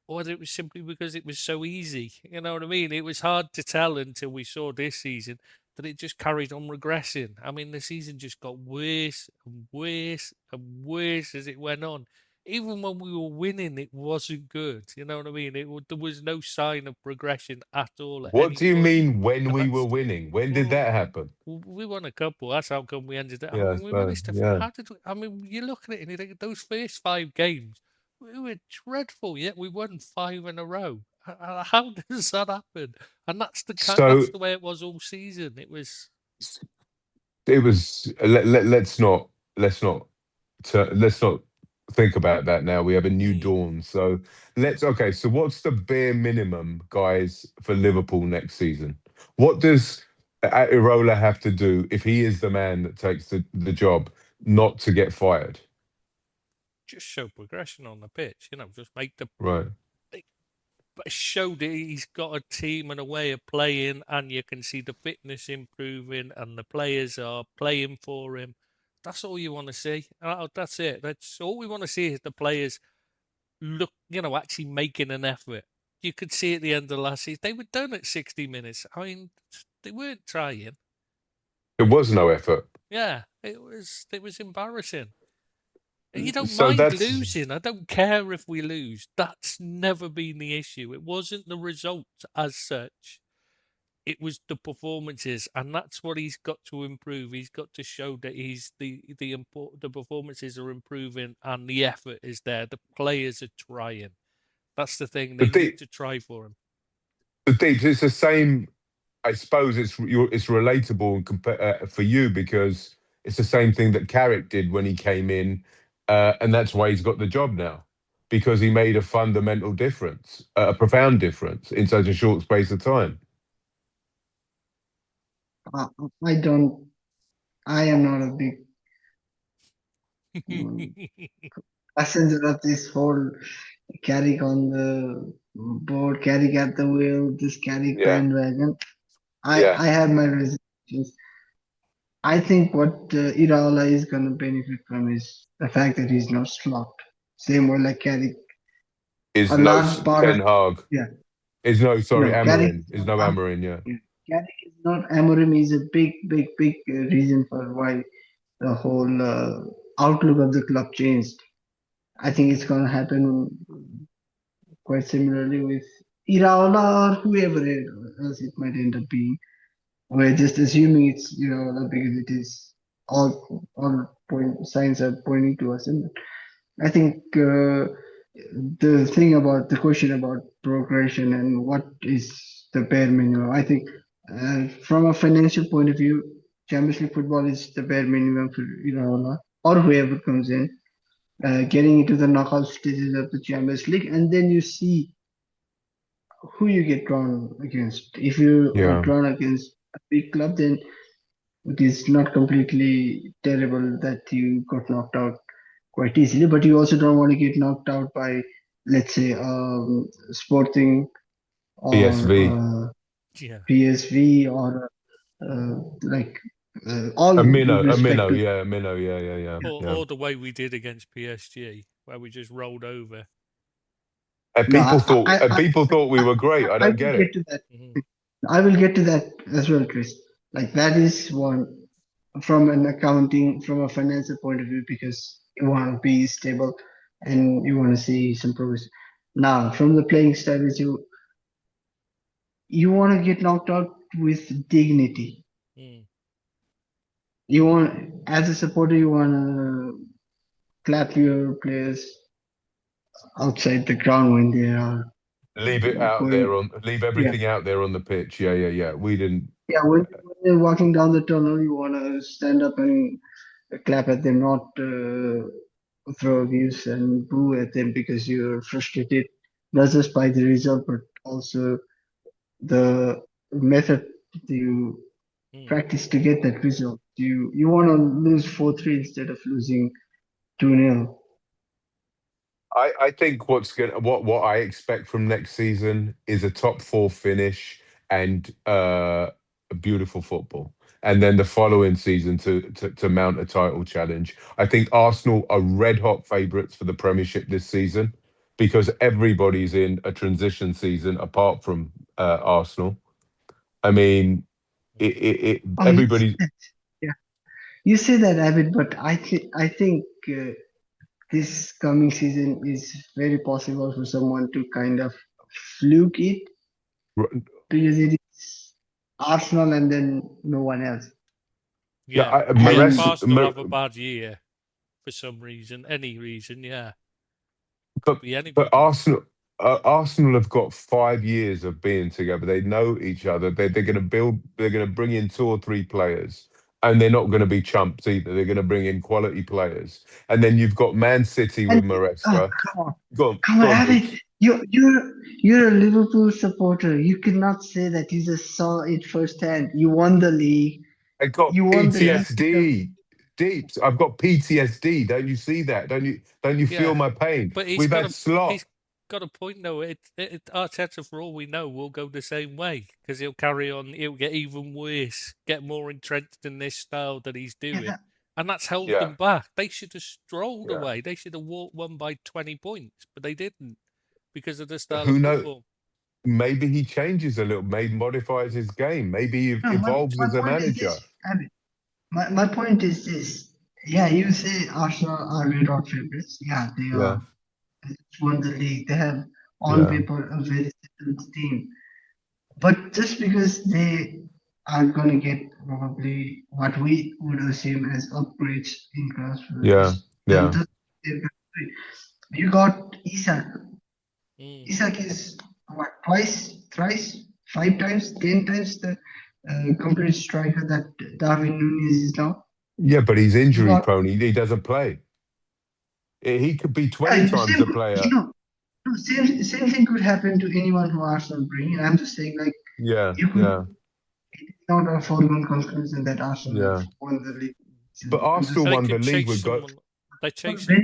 or whether it was simply because it was so easy. You know what I mean? It was hard to tell until we saw this season that it just carried on regressing. I mean, the season just got worse and worse and worse as it went on. Even when we were winning, it wasn't good. You know what I mean? There was no sign of progression at all. What do you mean when we were winning? When did that happen? We won a couple. That's how come we ended it. I Yeah, mean, we managed to. How did we? I mean, you look at it and you think those first 5 games, we were dreadful. Yet we won 5 in a row. How does that happen? And that's that's the way it was all season. It was. Let's not think about that now. We have a new dawn. So so what's the bare minimum, guys, for Liverpool next season? What does Irola have to do if he is the man that takes the job not to get fired? Just show progression on the pitch, just make the right. But show that he's got a team and a way of playing, and you can see the fitness improving, and the players are playing for him. That's all you want to see. That's it. That's all we want to see is the players look, actually making an effort. You could see at the end of last season, they were done at 60 minutes. I mean, they weren't trying. There was no effort. Yeah, it was embarrassing. You don't So mind that's losing. I don't care if we lose. That's never been the issue. It wasn't the result as such. It was the performances, and that's what he's got to improve. He's got to show that the performances are improving and the effort is there. The players are trying. That's the thing. They but need to try for him. Deeps, it's the same. I suppose it's relatable and for you because it's the same thing that Carrick did when he came in, and that's why he's got the job now because he made a fundamental difference, a profound difference in such a short space of time. Uh, I don't. I am not a big um, passenger of this whole Carrick on the board, Carrick at the wheel, this Carrick Yeah, bandwagon. yeah, I have my reservations. I think what Iraola is going to benefit from is the fact that he's not slopped. Same way like Carrick. is A no large part of Ten Hag. yeah. Is no sorry No, Carrick Amarin. is Is not no Amarin. Yeah, yeah. Carrick is not Amorim is a big reason for why the whole outlook of the club changed. I think it's going to happen quite similarly with Iraola or whoever else it might end up being. We're just assuming it's Iraola because it is all signs are pointing to us, and I think the thing about the question about progression and what is the bare minimum. I think from a financial point of view, Champions League football is the bare minimum for Iraola or whoever comes in. Getting into the knockout stages of the Champions League, and then you see who you get drawn against. If you are yeah. drawn against a big club, then it is not completely terrible that you got knocked out quite easily, but you also don't want to get knocked out by, let's say, Sporting or PSV. Yeah. PSV or like all with A respect minnow. to. Yeah, a minnow. Yeah, yeah, yeah, yeah. Or the way we did against PSG, where we just rolled over. And No, people thought we were great. I I don't will get get it. to that. Mhm. I will get to that as well, Chris. Like that is one from an accounting, from a financial point of view, because you want to be stable and you want to see some progress. Now, from the playing style, is you want to get knocked out with dignity. Mm. You want, as a supporter, you want to clap your players outside the ground when they are Leave it out there going. on. Leave Yeah, everything out there on the pitch. Yeah, yeah, yeah. We didn't. yeah. When they're walking down the tunnel, you want to stand up and clap at them, not throw abuse and boo at them because you're frustrated, not just by the result, but also the method you Mm. practice to get that result. You want to lose 4-3 instead of losing 2-0. I think what I expect from next season is a top four finish and a beautiful football, and then the following season to mount a title challenge. I think Arsenal are red hot favourites for the Premiership this season because everybody's in a transition season apart from Arsenal. I mean, Oh, you say everybody. that. Yeah, you say that, Abid, but I think this coming season is very possible for someone to kind of fluke it because it is Arsenal and then no one else. Yeah, Yeah. Yeah. If And Arsenal have a bad year for some reason, any reason, yeah. Could but be but anybody. Arsenal have got 5 years of being together. They know each other. They're going to build. They're going to bring in two or three players, and they're not going to be chumps either. They're going to bring in quality players. And then you've got Man City with and oh, Maresca. come on, Go on, Abid, Deeps. you're a Liverpool supporter. You cannot say that you just saw it firsthand. You won the league. I got You won the league with the PTSD. Deeps. I've got PTSD. Don't you see that? Don't you? Don't you feel Yeah. my pain? But We've had slot. he's got a point though. Arteta, for all we know, will go the same way because he'll carry on. He'll get even worse, get more entrenched in this style that he's yeah, doing, and that's held Yeah, them back. They should have strolled yeah. away. They should have won by 20 points, but they didn't because of the style of Who knows? football. Maybe he changes a little, maybe modifies his game, maybe he no, evolves my as a point is manager. this, Abid. my point is this. Yeah, you say Arsenal are red hot favorites. Yeah, they Yeah, are. They just won the league. They have on yeah, paper a very settled team. But just because they are going to get probably what we would assume as upgrades in yeah, transfers, yeah, they're gonna do it. You got Isak. Mm. Isak is what, twice, thrice, 5 times, 10 times the complete striker that Darwin Nunez is now. yeah. But he's You injury got, prone. He doesn't play. He could be 20 yeah, times same, the player. no, same thing could happen to anyone who Arsenal bring in. I'm just saying, like, Yeah, you could, yeah, it's not a foregone conclusion that Arsenal yeah. won the league. But I'm Arsenal just They won the could league chase with go. someone. They for chase. Oh,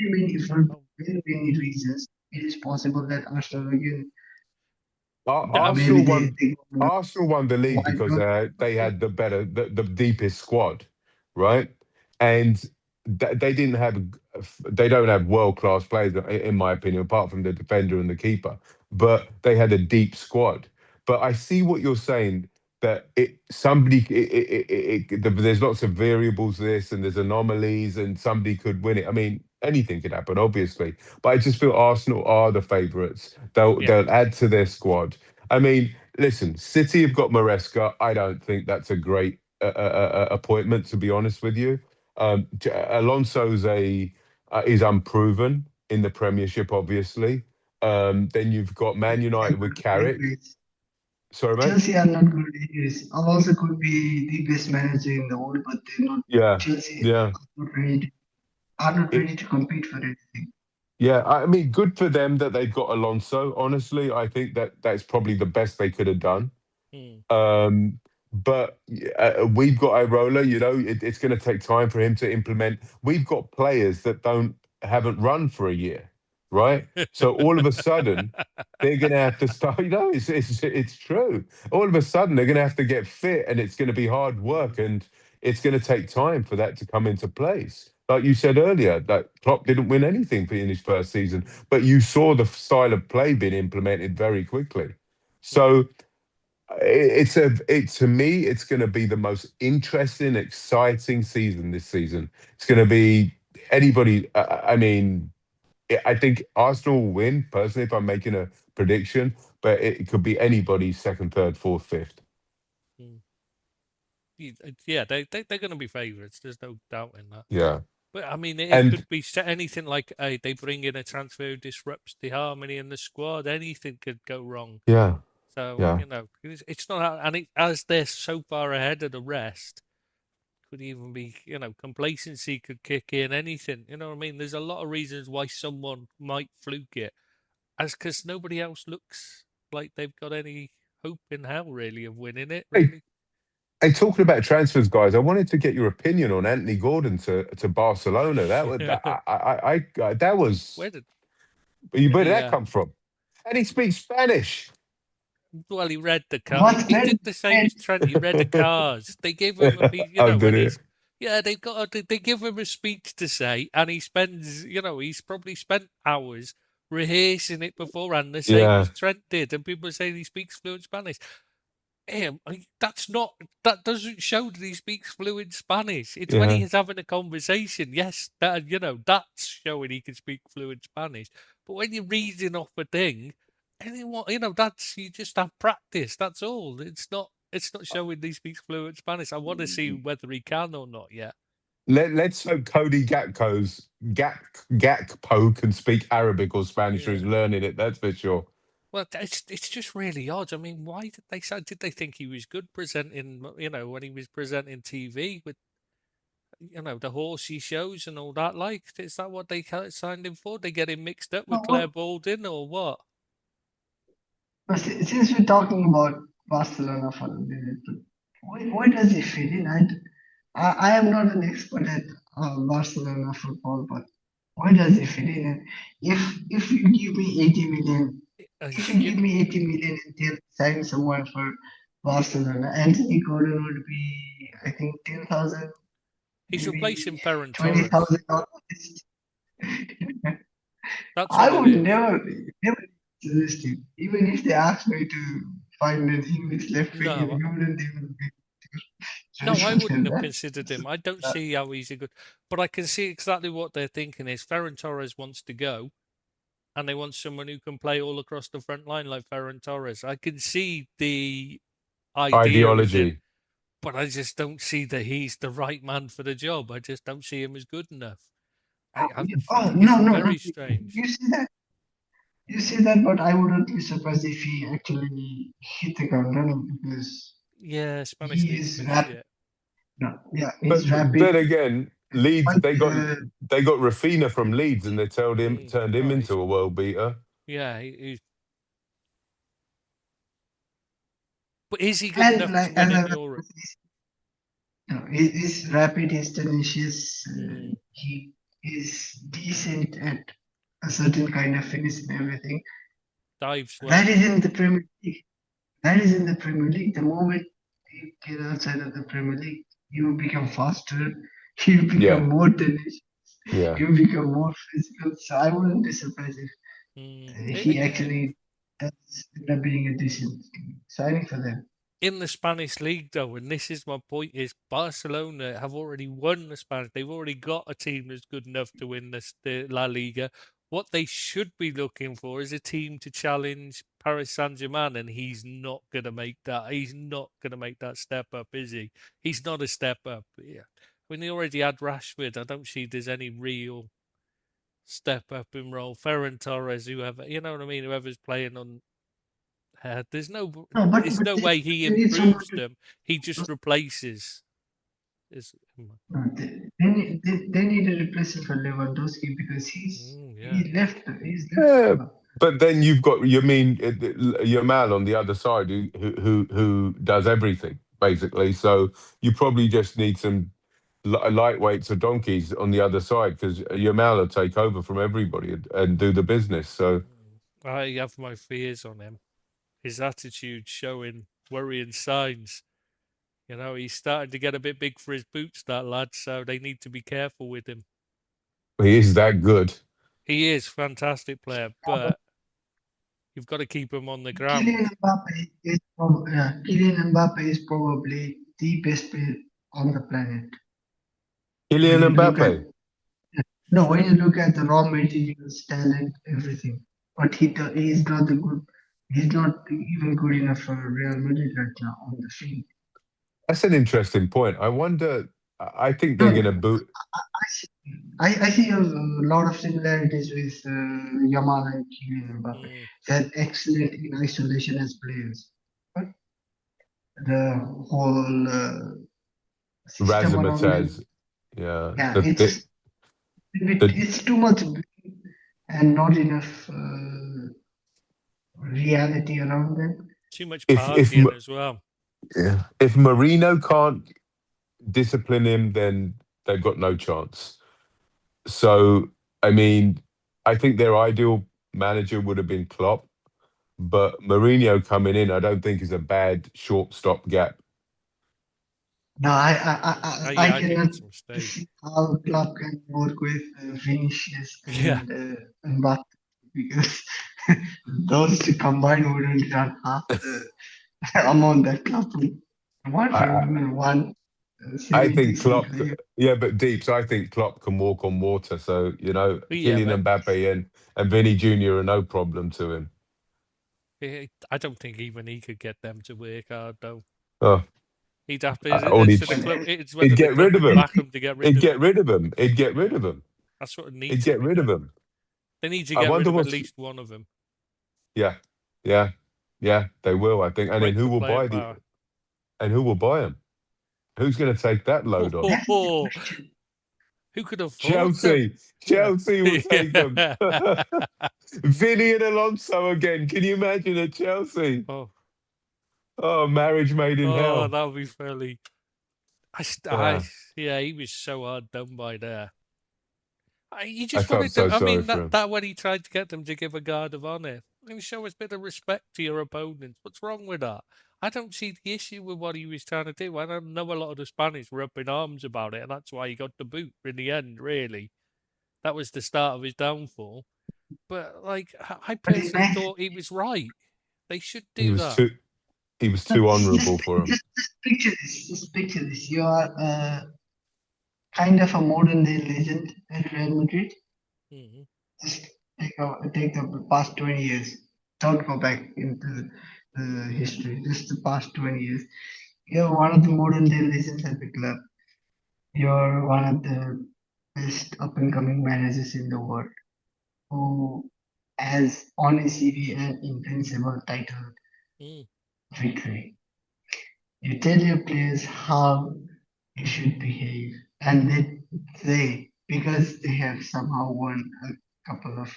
very many reasons. It is possible that Arsenal again, I'm maybe Arsenal won. they go Arsenal won the league wide because out. they had the deepest squad, right? And they didn't have. They don't have world class players, in my opinion, apart from the defender and the keeper. But they had a deep squad. But I see what you're saying. That there's lots of variables to this, and there's anomalies, and somebody could win it. I mean, anything could happen, obviously. But I just feel Arsenal are the favourites. yeah. They'll add to their squad. I mean, listen, City have got Maresca. I don't think that's a great appointment, to be honest with you. Alonso's is unproven in the Premiership, obviously. Then you've got Man United with Carrick. Anyways, Sorry, mate. Chelsea are not good anyways. Alonso could be the best manager in the world, but they're not. Yeah, Chelsea yeah. are not It, ready to compete for anything. yeah, I mean, good for them that they've got Alonso. Honestly, I think that's probably the best they could have done. Mm. But we've got Irola. It's going to take time for him to implement. We've got players that haven't run for a year, right? So all of a sudden, they're going to have to start. It's true. All of a sudden, they're going to have to get fit, and it's going to be hard work, and it's going to take time for that to come into place. Like you said earlier, that Klopp didn't win anything in his first season, but you saw the style of play being implemented very quickly. Mm. So to me, it's going to be the most interesting, exciting season this season. It's going to be anybody. I mean, I think Arsenal will win personally if I'm making a prediction, but it could be anybody second, third, fourth, fifth. Mm. Yeah, they're going to be favourites. There's no doubt in that. Yeah, But I mean, it and could be anything like they bring in a transfer who disrupts the harmony in the squad. Anything could go wrong. yeah, So yeah. it's not, and as they're so far ahead of the rest, could even be complacency could kick in. Anything, you know what I mean? There's a lot of reasons why someone might fluke it, as because nobody else looks like they've got any hope in hell really of winning it. Hey, Really, hey, talking about transfers, guys, I wanted to get your opinion on Anthony Gordon to Barcelona. That was that was. where did Where did he? that come from? And he speaks Spanish. Well, he read the car. What's He very did the same as Trent. He read the cars. They gave him a piece, Oh, did when it? he's they've got they give him a speech to say, and he spends, he's probably spent hours rehearsing it beforehand, the same Yeah. as Trent did, and people say he speaks fluent Spanish. That's not, that doesn't show that he speaks fluent Spanish. It's when Yeah. he's having a conversation. Yes, that's showing he can speak fluent Spanish. But when you're reading off a thing, anyone, that's, you just have practice. That's all. It's not showing he speaks fluent Spanish. I want to see whether he can or not yet. Let's hope Cody Gakpo can speak Arabic or Spanish, or Yeah. he's learning it. That's for sure. Well, it's just really odd. I mean, why did they say? Did they think he was good presenting? When he was presenting TV with the horsey shows and all that. Like, is that what they signed him for? They get him mixed up with Claire what, Baldwin or what? but since we're talking about Barcelona for a minute, where does he fit in? I am not an expert at Barcelona football, but where does he fit in? And if you give me 80 million, if you give me 80 million and they'll sign someone for Barcelona, Anthony Gordon would be, I think, 10,000, He's maybe replacing Ferran Torres. $20,000. That's I what it would is. never suggest it. Even if they asked me to find an English left wing No, in England, they would be No, I wouldn't have that. considered him. I don't Uh, see how he's a good, but I can see exactly what they're thinking is Ferran Torres wants to go, and they want someone who can play all across the front line like Ferran Torres. I can see the idea is in, Ideology. but I just don't see that he's the right man for the job. I just don't see him as good enough. oh It's no, no, no! very strange. You see that? You see that? But I wouldn't be surprised if he actually hit the ground running because Yeah, Spanish he league's a is bit rapid. shit. No, yeah, But he's rapid. then again, Leeds Quite, they got Rafina from Leeds and they turned him Oh, into a world beater. yeah, but is he good and enough to like win as in I Europe? no, he's rapid. He's tenacious. Mm, He is decent at a certain kind of finish and everything. dives well. That is in the Premier League. That is in the Premier League. The moment you get outside of the Premier League, you become faster. You Yeah, become more tenacious. yeah. You become more physical. So I wouldn't be surprised if he Again, actually does end up being a decent signing for them. in the Spanish league, though, and this is my point: is Barcelona have already won the Spanish. They've already got a team that's good enough to win the La Liga. What they should be looking for is a team to challenge Paris Saint-Germain, and he's not going to make that. He's not going to make that step up, is he? He's not a step up. Yeah. When they already had Rashford, I don't see there's any real step up in role. Ferran Torres, whoever, you know what I mean? Whoever's playing on there's no, No, there's no they, way he they need someone improves them. He just replaces. Is they need a replacement for Lewandowski because yeah. he's Yeah, left. but then you've got Yamal on the other side who does everything basically. So you probably just need some lightweights or donkeys on the other side because Yamal will take over from everybody and do the business. So I have my fears on him. His attitude showing worrying signs. You know, he's starting to get a bit big for his boots, that lad. So they need to be careful with him. he is that good. He is a fantastic player, but you've got to keep him on the Kylian ground. Kylian Mbappe is probably the best player on the planet. When Kylian you look at Mbappe. when you look at the raw materials, talent, everything, but he's not the good. He's not even good enough for Real Madrid right now on the field. That's an interesting point. I wonder. I think they're going to No, boot. I see a lot of similarities with Yamal and Kylian Mbappe. They're excellent in isolation as players, but the whole system around them, Razzmatazz. Yeah. yeah, it's too much and not enough reality around them. Too much If partying as well. yeah, if Marino can't discipline him, then they've got no chance. So I mean, I think their ideal manager would have been Klopp, but Mourinho coming in, I don't think is a bad short stopgap. No, I Yeah, I think cannot it's a mistake. see how Klopp can work with Vinicius Yeah. and Mbappe because those two combined wouldn't run half the amount that Klopp would want I, I from one I think semi-decent Klopp, player. yeah, but Deeps, I think Klopp can walk on water. So Yeah, but Kylian Mbappe and Vinny Jr. are no problem to him. I don't think even he could get them to work hard, though. Oh, He'd have to. all It's he'd, for the club. It's he'd whether the get club rid of would him. back him to get rid He'd of get him. rid of him. He'd get rid Yeah. of him. That's what He'd needs to get be rid of done. him. They need to I get rid wonder of at what's. least one of them. Yeah, yeah, yeah. They will, I think. And then Break who the will player buy power. him? Who's going to take that load on? That's the question. Who could afford them? Chelsea. Yeah. Chelsea will take them. Vinny and Alonso again. Can you imagine at Chelsea? Oh, Oh, marriage made in hell. that would be fairly. Yeah, Yeah, he was so hard done by there. You I just felt wanted to. so I sorry mean, for him. that when he tried to get them to give a guard of honor, show a bit of respect to your opponents. What's wrong with that? I don't see the issue with what he was trying to do. I don't know a lot of the Spanish were up in arms about it, and that's why he got the boot in the end. Really, that was the start of his downfall. But like, I But personally thought he was right. They should He do was that. too. He was But too honourable for him. just picture this. Just picture this. You are kind of a modern day legend at Real Madrid. Mhm. Just take the past 20 years. Don't go back into the history. Just the past 20 years. You're one of the modern day legends at the club. You're one of the best up and coming managers in the world who has on his CV an invincible title Mm. victory. You tell your players how you should behave, and because they have somehow won a couple of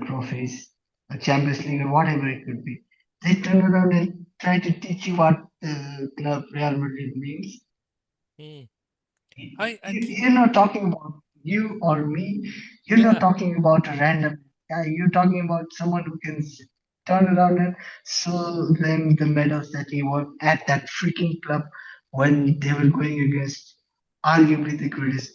trophies, a Champions League or whatever it could be, they turn around and try to teach you what the club Real Madrid means. Mm. You're not talking about you or me. You're not Yeah. talking about a random guy. You're talking about someone who can turn around and show them the medals that he won at that freaking club when they were going against arguably the greatest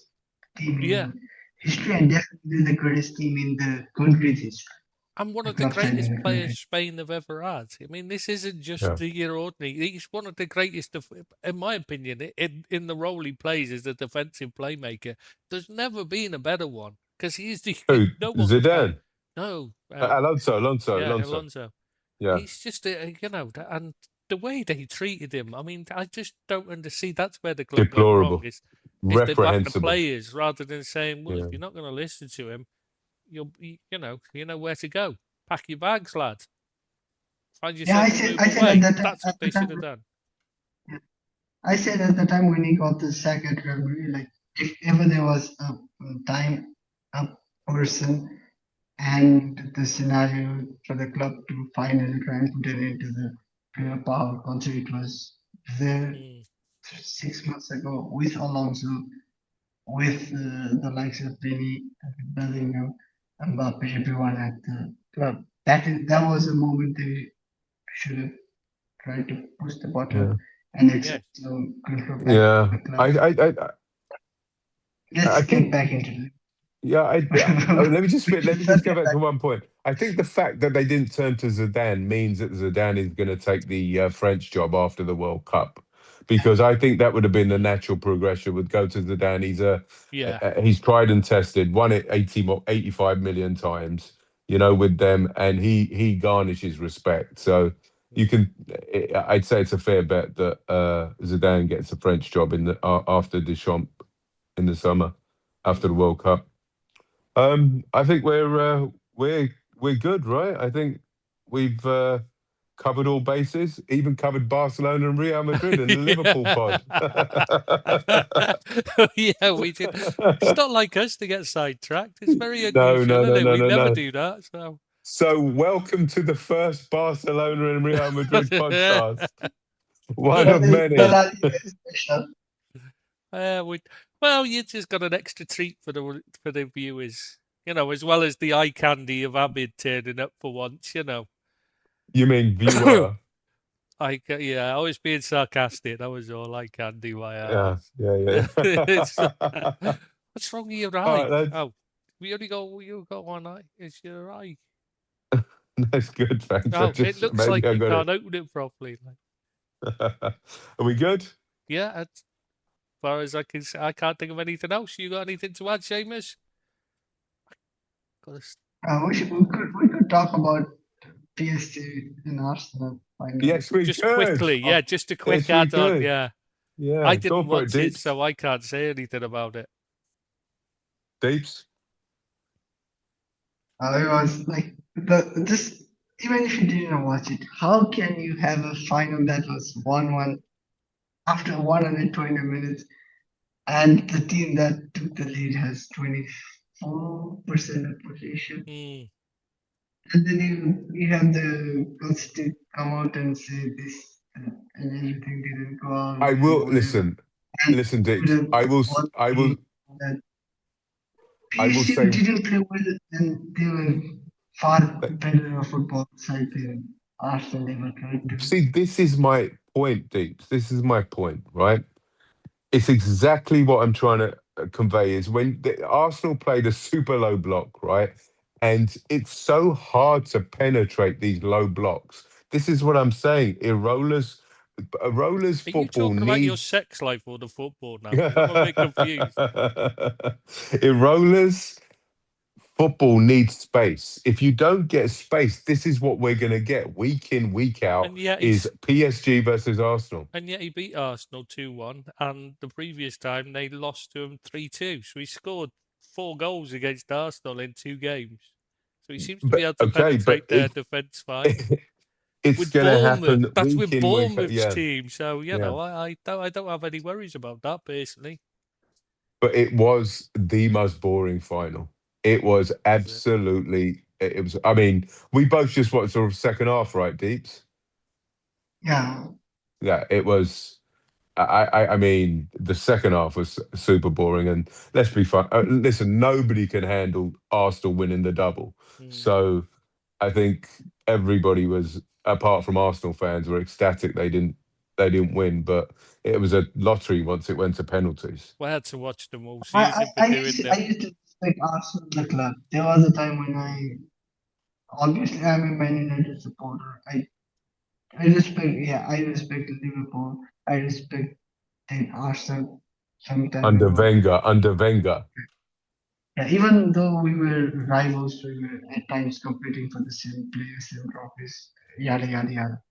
team Yeah. in history and definitely the greatest team in the country's history. And one The of the club side greatest in the players country. Spain have ever had. I mean, this isn't just Yeah. the ordinary. He's one of the greatest, in my opinion, in the role he plays as a defensive playmaker. There's never been a better one because he's the Who? no one compares. Zidane? No, Alonso. yeah, Alonso. Yeah. He's just and the way they treated him. I mean, I just don't understand. That's where the club went wrong. Deplorable. Is they back the Reprehensible. players rather than saying, well, if Yeah. you're not going to listen to him, you know where to go. Pack your bags, lad. Find Yeah, yourself a move I said at away. that That's what at the they should time. have done. I said at the time when he got the sack at Real Madrid, like if ever there was a time, a person, and the scenario for the club to finally try and put an end to the player power culture, it was there Mm, 6 months ago with Alonso, with the likes of Vini, Bellingham, Mbappe, everyone at the club. That was a moment they should have tried to push the Yeah. button and yeah. accept control back Yeah. the club. I Let's get think. back into Yeah, let me just it. let me just go back to one point. I think the fact that they didn't turn to Zidane means that Zidane is going to take the French job after the World Cup, because I think that would have been the natural progression. Would go to Zidane. Yeah. He's tried and tested, won it 85 million times, with them, and he garnishes respect. So you Mm, can, I'd say it's a fair bet that Zidane gets a French job after Deschamps in the summer, after the mm. World Cup. I think we're good, right? I think we've covered all bases, even covered Barcelona and Real Madrid and the Liverpool pod. Yeah, we did. It's not like us to get sidetracked. It's very No, unusual, no, isn't no, it? no, We no, never no. do that. So, So welcome to the first Barcelona and Real Madrid podcast. One of The many. La Liga is special. we well, you just got an extra treat for the viewers, as well as the eye candy of Abid turning up for once, You mean viewer? I was being sarcastic. That was all eye candy. Why I Yeah, was. yeah, It's, yeah. what's wrong with your All eye? right, that's Oh, you got one eye. It's your eye. that's good. Thanks. Oh, it looks Maybe like I you got can't open it properly. it. Are we good? Yeah, as far as I can, I can't think of anything else. You got anything to add, Seamus? Got a We could talk about PSG and Arsenal finally. Yes, we Just could. quickly, Oh, yeah, just a quick Yes, we add-on, could. yeah. I Yeah, go didn't for it, watch it, Deeps. so I can't say anything about it. Deeps. it was like the just even if you didn't watch it, how can you have a final that was 1-1 after 120 minutes and the team that took the lead has 24% of possession? Mm, And then you have the guts to come out and say this and everything didn't go our I way and will whatever. listen. And Listen, could Deeps. have won the game. That I will PSG say. didn't play well and they were far better a football side than Arsenal ever tried to be. See, this is my point, Deeps. This is my point, right? It's exactly what I'm trying to convey. Is when Arsenal played a super low block, right? And it's so hard to penetrate these low blocks This is what I'm saying. Irola's Are you football talking about your needs. sex life or the football now? 'Cause I'm a bit confused. Irola's football needs space. If you don't get space, this is what we're going to get week in, week out And yet is PSG versus Arsenal. he beat Arsenal 2-1, and the previous time they lost to him 3-2. So he scored 4 goals against Arsenal in 2 games. So he seems to be But able to okay, but penetrate their defence fine. it's With going to Bournemouth, happen that's week with in, week out. Bournemouth's Yeah, team. So yeah. I don't have any worries about that personally. But it was the most boring final. It was Was it? absolutely. It was. I mean, we both just watched the second half, right, Deeps? Yeah, Yeah, it was. I mean, the second half was super boring. And let's be fun. Listen, nobody can handle Arsenal winning the double. Mm. So I think everybody was, apart from Arsenal fans, were ecstatic they didn't win. But it was a lottery once it went to penalties. We had to watch them all I, I, season for I doing used to, I them. used to respect Arsenal the club. There was a time when obviously I'm a Man United supporter. I respect Liverpool. I respect Arsenal some time ago. Under Wenger. Yeah, even though we were rivals, we were at times competing for the same players, same trophies, yada yada yada.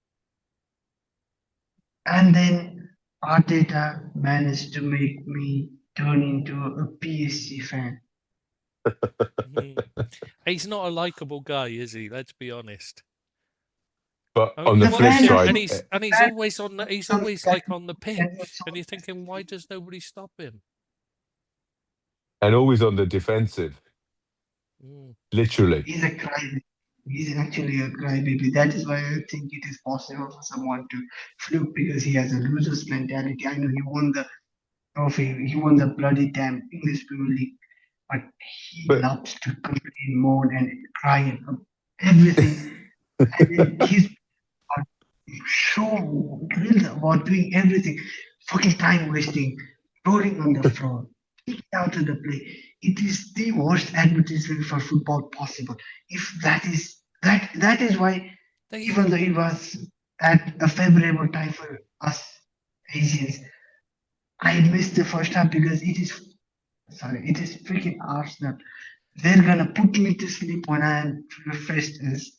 And then Arteta managed to make me turn into a PSG fan. Mhm. He's not a likable guy, is he? Let's be honest. But I mean, on you the The watch flip fan him, is and side, so he's fan always on the, he's becomes always that like on the and it's pitch, so and you're thinking, why does nobody stop him? and always on the defensive, Mm. literally. he's a crybaby. He's actually a crybaby. That is why I think it is possible for someone to fluke because he has a loser's mentality. I know he won the trophy, he won the bloody damn English Premier League, but he But loves to complain, moan, and cry about everything. And then he's so thrilled about doing everything, fucking time wasting, rolling on the floor, kicking out of the play. It is the worst advertisement for football possible. If that is why, They even even though it was at a favorable time for us Asians, I missed the first half because it is freaking Arsenal. They're gonna put me to sleep when I'm refreshed as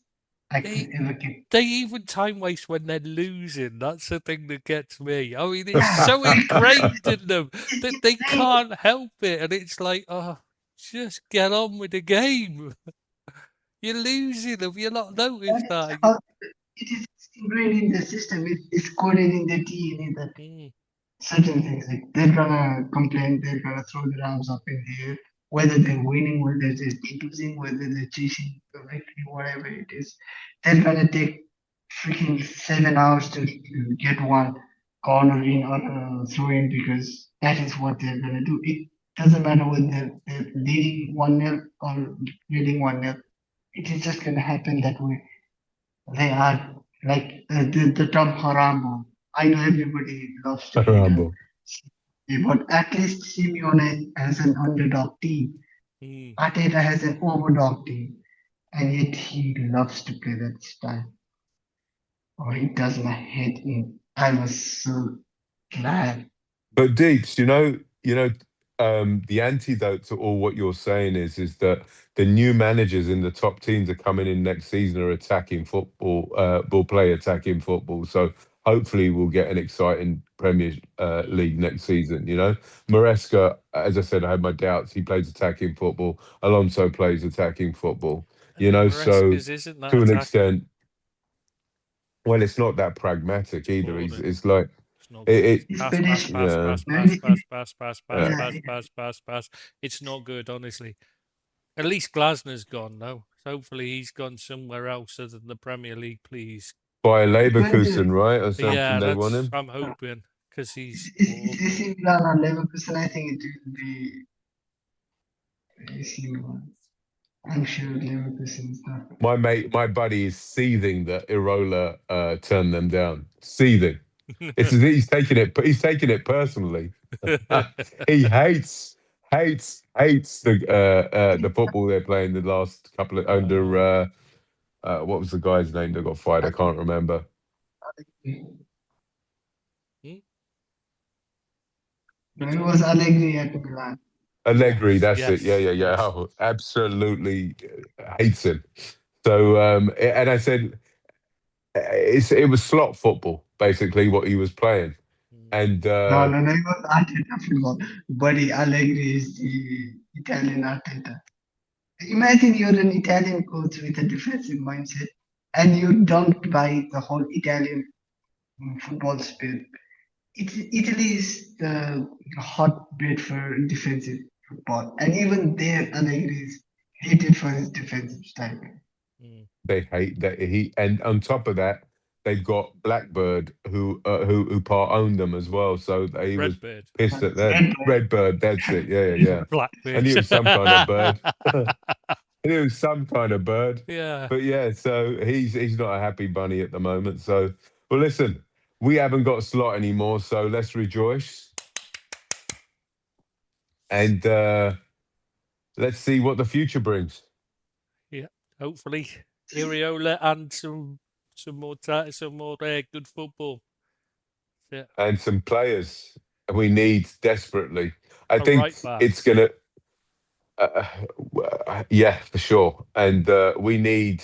I they could ever get. they even time waste when they're losing. That's the thing that gets me. I mean, it's Yeah, so ingrained in them it's that they insane. can't help it, and it's like, oh, just get on with the game. You're losing. Have you not That noticed is that? how it is ingrained in the system. It's coded in the DNA that Mm. certain things like they're gonna complain, they're gonna throw their arms up in the air, whether they're winning, whether they're losing, whether they're chasing the victory, whatever it is. They're gonna take freaking 7 hours to get one corner in or throw in because that is what they're gonna do. It doesn't matter whether they're leading 1-0 or leading 1-0. It is just gonna happen that way. They are like the term haram. I know everybody loves to hate on Rambo. Simeone, but at least Simeone has an underdog team. Mm. Arteta has an overdog team, and yet he loves to play that style. Oh, it does my head in. I was so glad. But Deeps, the antidote to all what you're saying is that the new managers in the top teams are coming in next season are attacking football, will play attacking football. So hopefully we'll get an exciting Premier Mm. League next season. Maresca, as I said, I had my doubts. He plays attacking football. Alonso plays attacking football. So Maresca's isn't that to an attacking? extent, well, it's not that pragmatic It's either. boring. It's like It's not it, good. it It's Pass, pass, pedestrian. pass, yeah. pass, pass, Very, pass, pass, pass, pass, yeah, pass, yeah. pass, pass, pass. It's not good, honestly. At least Glasner's gone, though. So hopefully he's gone somewhere else other than the Premier League, please. By He's going to. Leverkusen, right, or something. Yeah, They want that's. him. I'm hoping because he's It's awful. AC Milan or Leverkusen. I think it will be AC Milan. I'm sure Leverkusen is not. My buddy is seething that Irola turned them down. Seething. It's as if He's taking it personally. He hates the football they're playing the last couple of under Oh, What was the guy's name that got fired? I can't remember. No, it was Allegri at Milan. Allegri, Yes, that's it. yes, Yeah. yes. Oh, absolutely hates him. So, and I said, it was slot football, basically, what he was playing. And No, it was Arteta football. Buddy, Allegri is the Italian Arteta. Imagine you're an Italian coach with a defensive mindset and you don't buy the whole Italian football spirit. Italy is the hotbed for defensive football, and even there, Allegri is hated for his defensive style. they hate that and on top of that, they've got Blackbird who part owned them as well. So he was Redbird. pissed at them. Redbird, that's it. Yeah. Blackbird. I knew it was some kind of bird. I knew it was some kind of bird. Yeah. But yeah, so he's not a happy bunny at the moment. So, well, listen, we haven't got a slot anymore, so let's rejoice. And let's see what the future brings. Yeah, hopefully Iriola and some more good football. Yeah. And some players we need desperately. I A think right back. it's gonna. Yeah, for sure. And we need.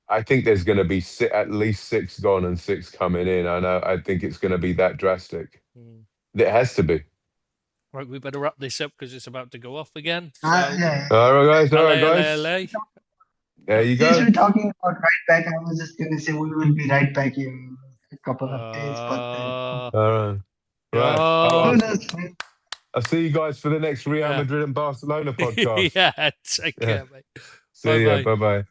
I think there's going to be at least 6 gone and 6 coming in. I think it's going to be that drastic. It has to be. Right, we better wrap this up because it's about to go off again. So, Yeah. All right, guys. LA. There you Since go. we're talking about right back, I was just gonna say we will be right back in a couple of days. But All right. who knows? I'll see you guys for the next Real Madrid and Barcelona podcast. Yeah, take care, mate. See ya. Bye-bye. Bye-bye.